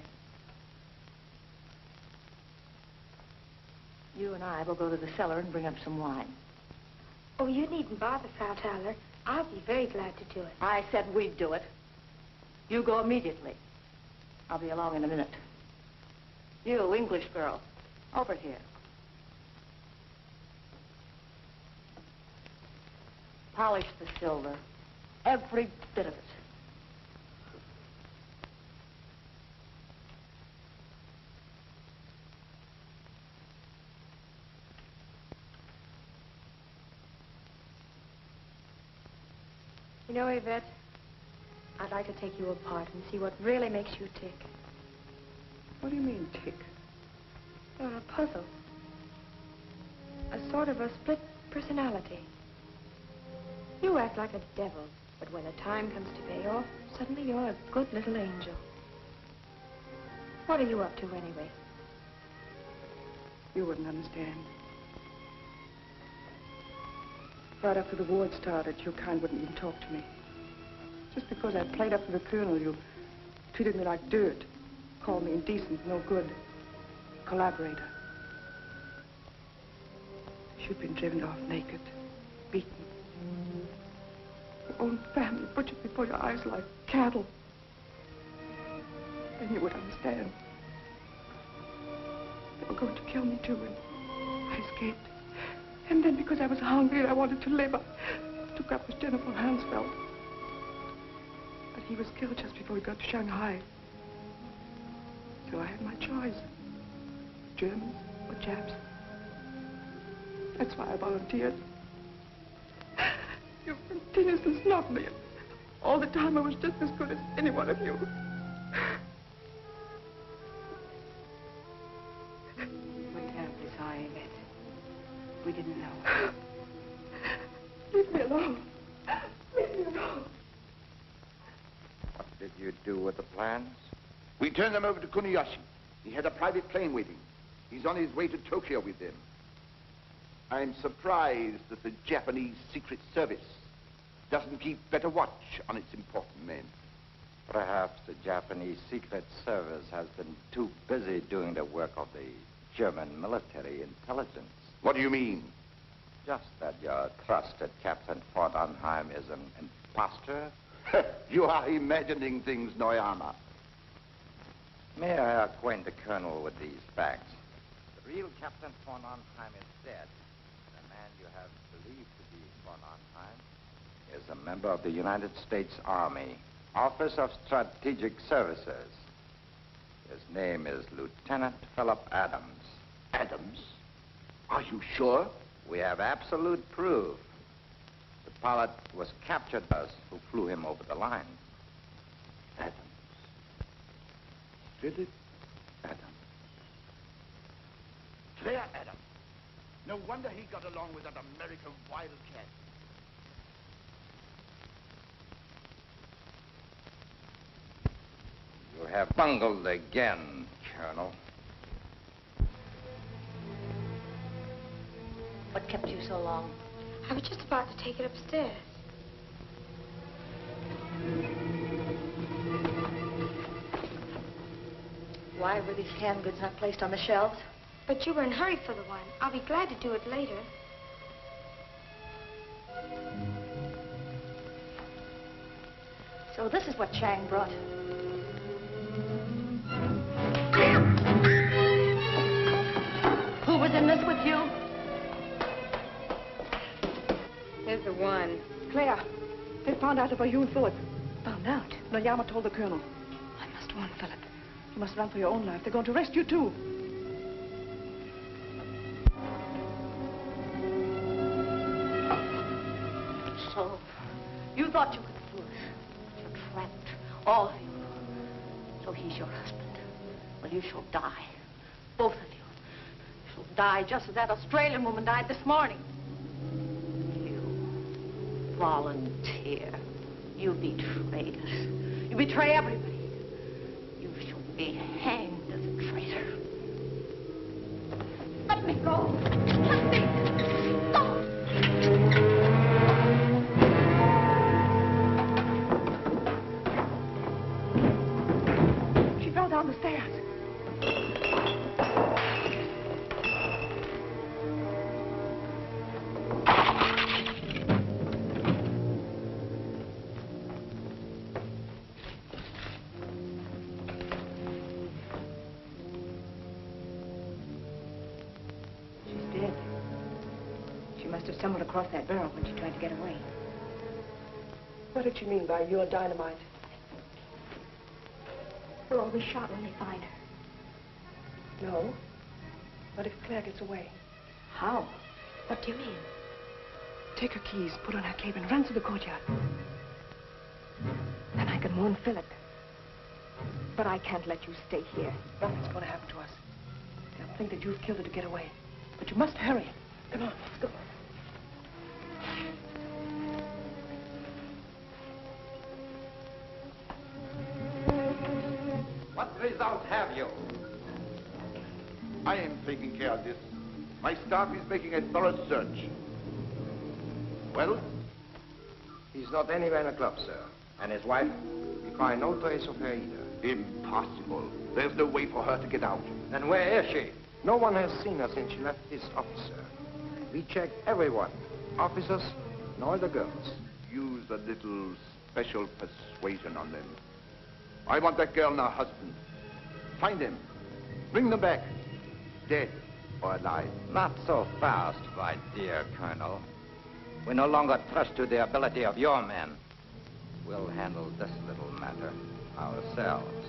You and I will go to the cellar and bring up some wine. Oh, you needn't bother, Frau Thaler. I'll be very glad to do it. I said we'd do it. You go immediately. I'll be along in a minute. You, English girl, over here. Polish the silver. Every bit of it. You know, Yvette, I'd like to take you apart and see what really makes you tick. What do you mean, tick? You're a puzzle. A sort of a split personality. You act like a devil, but when the time comes to pay off, suddenly you're a good little angel. What are you up to, anyway? You wouldn't understand. Right after the war started, your kind wouldn't even talk to me. Just because I played up to the colonel, you treated me like dirt. Called me indecent, no good. Collaborator. You've been driven off naked, beaten. Your own family butchered before your eyes like cattle. Then you would understand. They were going to kill me too, and I escaped. And then because I was hungry and I wanted to live, I took up with General Hansfeld. But he was killed just before we got to Shanghai. So I had my choice. Germans or Japs. That's why I volunteered. You continuously snubbed me. All the time I was just as good as any one of you. We're terribly sorry, Yvette. We didn't know. Leave me alone. Leave me alone. What did you do with the plans? We turned them over to Kuniyoshi. He had a private plane waiting. He's on his way to Tokyo with them. I'm surprised that the Japanese Secret Service doesn't keep better watch on its important men. Perhaps the Japanese Secret Service has been too busy doing the work of the German military intelligence. What do you mean? Just that your trusted Captain von Arnheim is an imposter? You are imagining things, Noyama. May I acquaint the Colonel with these facts? The real Captain von Arnheim is dead. The man you have believed to be von Arnheim is a member of the United States Army, Office of Strategic Services. His name is Lieutenant Philip Adams. Adams? Are you sure? We have absolute proof. The pilot was captured by us who flew him over the line. Adams. Philip Adams. Claire Adams. No wonder he got along with that American wildcat. You have bungled again, Colonel. What kept you so long? I was just about to take it upstairs. Why were these canned goods not placed on the shelves? But you were in a hurry for the wine. I'll be glad to do it later. So this is what Chang brought. Who was in this with you? is the one. Claire, they found out about you and Philip. Found out? Noyama told the colonel. I must warn Philip. You must run for your own life. They're going to arrest you, too. So, you thought you could fool us. You trapped all of you. So he's your husband. Well, you shall die. Both of you. You shall die just as that Australian woman died this morning. You volunteer. You betrayed us. You betray everybody. You shall be hanged as a traitor. Let me go. Let me go. She fell down the stairs. She's dead. She must have stumbled across that barrel when she tried to get away. What did she mean by your dynamite? We'll all be shot when they find her. No. What if Claire gets away? How? What do you mean? Take her keys, put on her cape, and run to the courtyard. Then I can warn Philip. But I can't let you stay here. Nothing's going to happen to us. They'll think that you've killed her to get away. But you must hurry. Come on, let's go. What result have you? I am taking care of this. My staff is making a thorough search. Well? He's not anywhere in the club, sir. And his wife? We find no trace of her either. Impossible. There's no way for her to get out. Then where is she? No one has seen her since she left this office, sir. We checked everyone. Officers and all the girls. Use a little special persuasion on them. I want that girl and her husband. Find them. Bring them back. Dead or alive. Not so fast, my dear Colonel. We no longer trust to the ability of your men. We'll handle this little matter ourselves.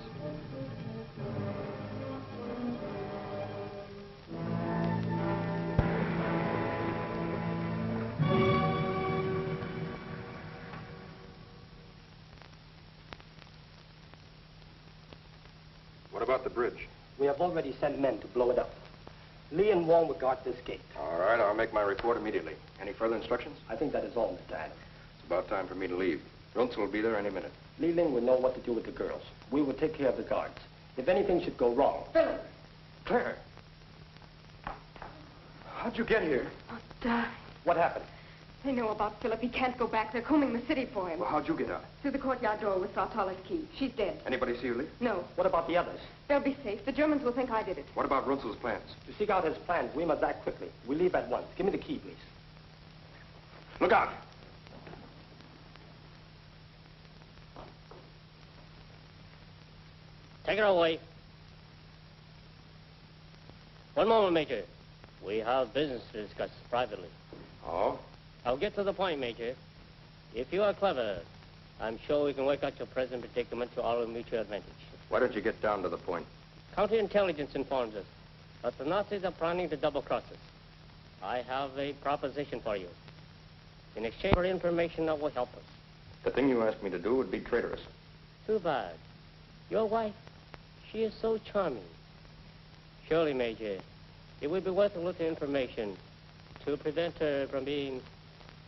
What about the bridge? We have already sent men to blow it up. Lee and Wong will guard this gate. All right, I'll make my report immediately. Any further instructions? I think that is all, Mr. Adams. It's about time for me to leave. Runzel will be there any minute. Li Ling will know what to do with the girls. We will take care of the guards. If anything should go wrong... Philip! Claire! How'd you get here? I'll die. What happened? They know about Philip. He can't go back. They're combing the city for him. Well, how'd you get out? Through the courtyard door with Sartala's key. She's dead. Anybody see her leave? No. What about the others? They'll be safe. The Germans will think I did it. What about Runzel's plans? To seek out his plans, we must act quickly. We leave at once. Give me the key, please. Look out! Take her away. One moment, Major. We have business to discuss privately. Oh? I'll get to the point, Major. If you are clever, I'm sure we can work out your present predicament to our mutual advantage. Why don't you get down to the point? Counterintelligence informs us that the Nazis are planning to double-cross us. I have a proposition for you. In exchange for information that will help us. The thing you asked me to do would be traitorous. Too bad. Your wife, she is so charming. Surely, Major, it would be worth a little information to prevent her from being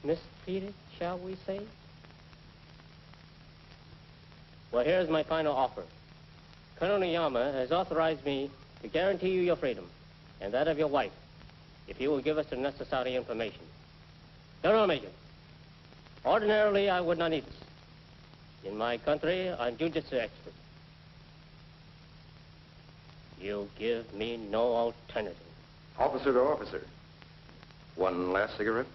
mistreated, shall we say? Well, here's my final offer. Colonel Noyama has authorized me to guarantee you your freedom and that of your wife if you will give us the necessary information. No, Major. Ordinarily, I would not need this. In my country, I'm judicial expert. You give me no alternative. Officer to officer. One last cigarette?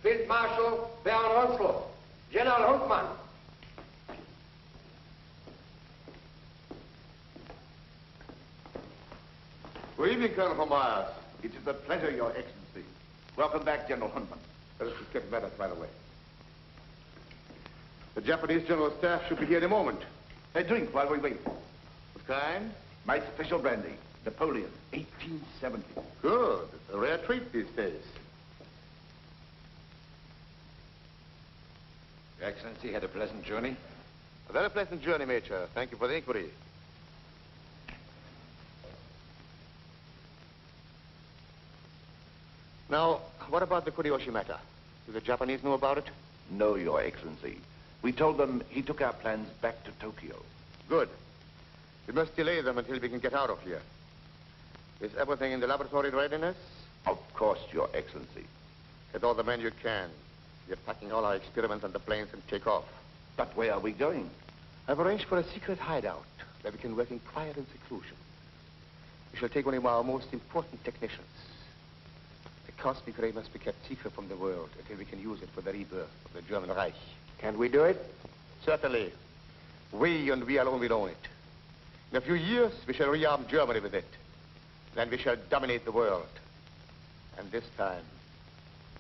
Field Marshal Baron Ronslow, General Huntman. Good evening, Colonel von Myers. It is a pleasure, Your Excellency. Welcome back, General Huntman. Let us just get matters right away. The Japanese General Staff should be here in a moment. A drink while we wait. What kind? My special brandy, Napoleon, 1870. Good. It's a rare treat these days. Your Excellency had a pleasant journey? A very pleasant journey, Major. Thank you for the inquiry. Now, what about the Kuniyoshi matter? Do the Japanese know about it? No, Your Excellency. We told them he took our plans back to Tokyo. Good. We must delay them until we can get out of here. Is everything in the laboratory in readiness? Of course, Your Excellency. Get all the men you can. We're packing all our experiments on the planes and take off. But where are we going? I've arranged for a secret hideout where we can work in quiet and seclusion. We shall take one of our most important technicians. The cosmic ray must be kept secret from the world until we can use it for the rebirth of the German Reich. Can we do it? Certainly. We and we alone will own it. In a few years, we shall rearm Germany with it. Then we shall dominate the world. And this time,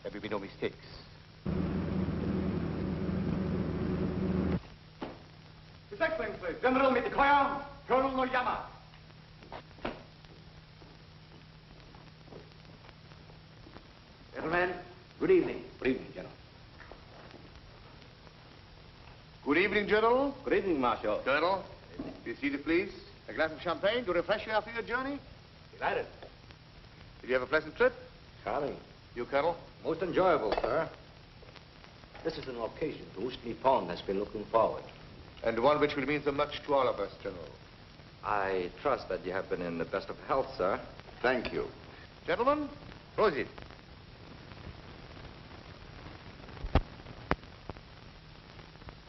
there will be no mistakes. His Excellency, General Mitakoya, Colonel Noyama. Gentlemen, good evening. Good evening, General. Good evening, General. Good evening, Marshal. Colonel, be seated, please. A glass of champagne to refresh you after your journey? Delighted. Did you have a pleasant trip? Charming. You, Colonel? Most enjoyable, sir. This is an occasion to which Nippon has been looking forward. And one which will mean so much to all of us, General. I trust that you have been in the best of health, sir. Thank you. Gentlemen, proceed.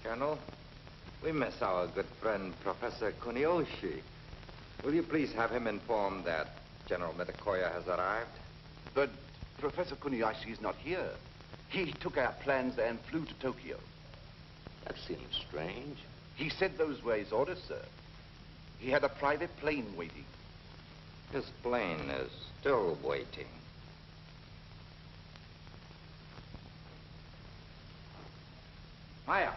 Colonel, we miss our good friend, Professor Kuniyoshi. Will you please have him informed that General Mitakoya has arrived? But Professor Kuniyoshi is not here. He took our plans and flew to Tokyo. That seems strange. He said those were his orders, sir. He had a private plane waiting. His plane is still waiting. Maya.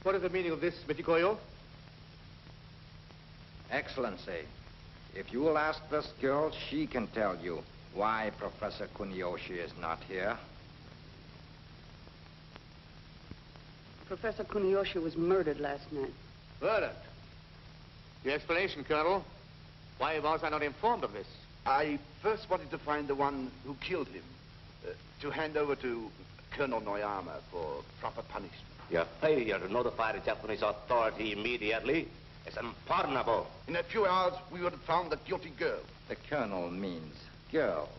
What is the meaning of this, Mitikoyo? Excellency, if you will ask this girl, she can tell you why Professor Kuniyoshi is not here. Professor Kuniyoshi was murdered last night. Murdered? Your explanation, Colonel. Why was I not informed of this? I first wanted to find the one who killed him, to hand over to Colonel Noyama for proper punishment. Your failure to notify the Japanese authority immediately is unpardonable. In a few hours, we would have found the guilty girl. The colonel means girls.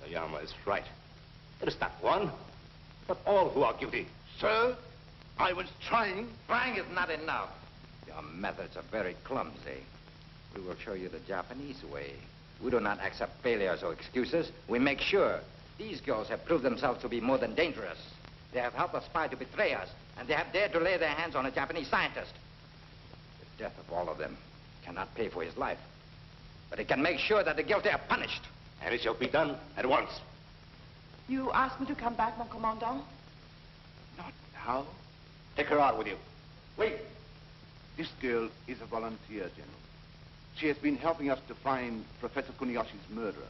Noyama is right. It is not one, but all who are guilty. Sir, I was trying. Trying is not enough. Your methods are very clumsy. We will show you the Japanese way. We do not accept failures or excuses. We make sure. These girls have proved themselves to be more than dangerous. They have helped a spy to betray us, and they have dared to lay their hands on a Japanese scientist. The death of all of them cannot pay for his life, but it can make sure that the guilty are punished. And it shall be done at once. You asked me to come back, mon commandant? Not now. Take her out with you. Wait. This girl is a volunteer, General. She has been helping us to find Professor Kuniyoshi's murderer.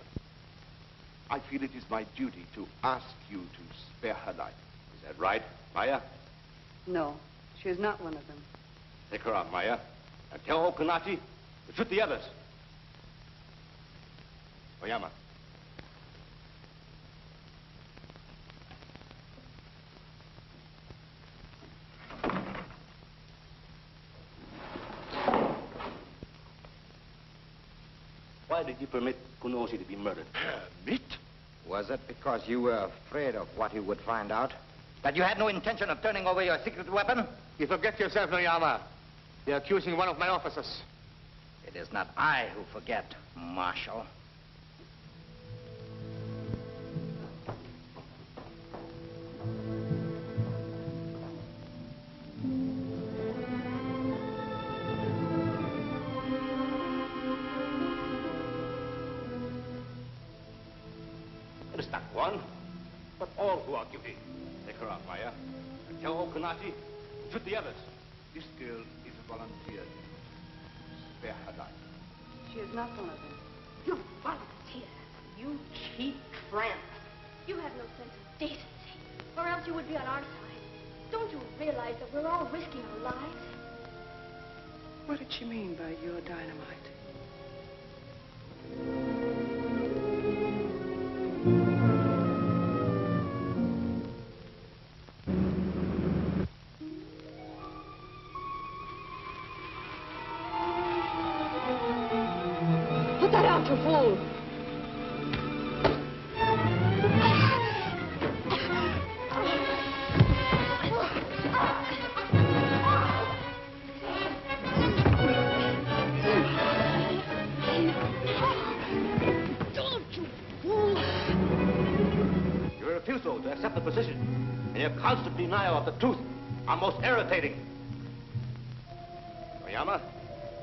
I feel it is my duty to ask you to spare her life. Is that right, Maya? No, she is not one of them. Take her out, Maya, and tell Okunachi to shoot the others. Oyama. Why did you permit Kuniyoshi to be murdered? Permit? Was it because you were afraid of what he would find out? That you had no intention of turning over your secret weapon? You forget yourself, Noyama. You're accusing one of my officers. It is not I who forget, Marshal. Just not one, but all who are guilty. Take her out, Maya. And tell Okanashi, shoot the others. This girl is a volunteer. Spare her life. She is not one of them. You volunteer. You cheap tramp. You have no sense of decency. Or else you would be on our side. Don't you realize that we're all risking our lives? What did she mean by your dynamite? Put that out, you fool! Your refusal to accept the position and your constant denial of the truth are most irritating. Oyama,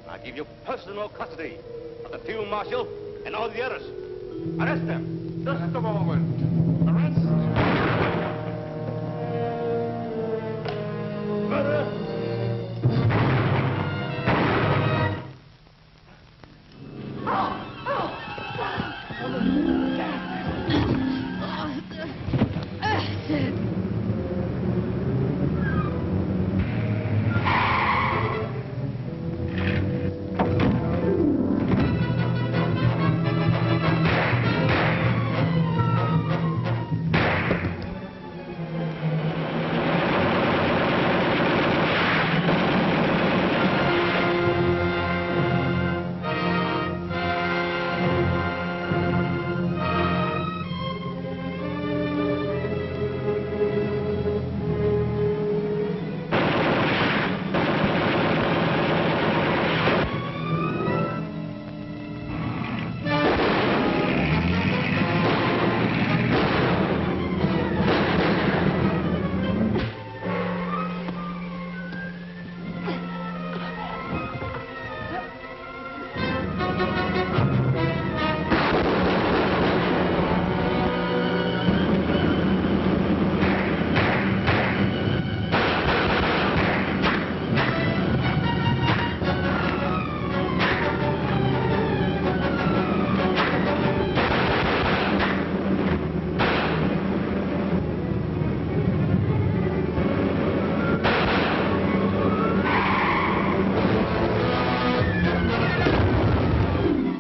I give you personal custody of the field marshal and all the others. Arrest them. Just a moment. Arrest. Murder.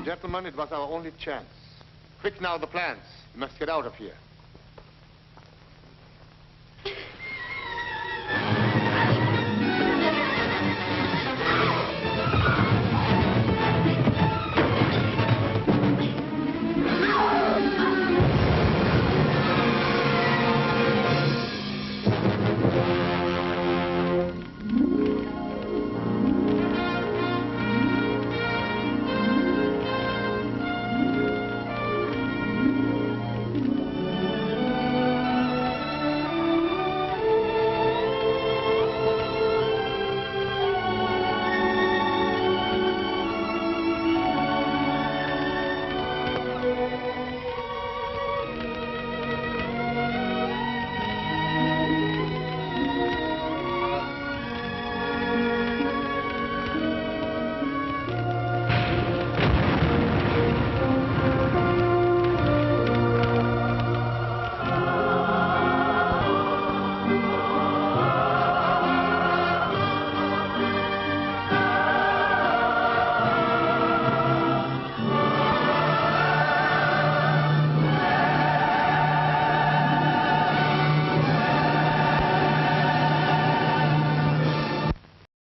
Gentlemen, it was our only chance. Quick now, the plans. We must get out of here.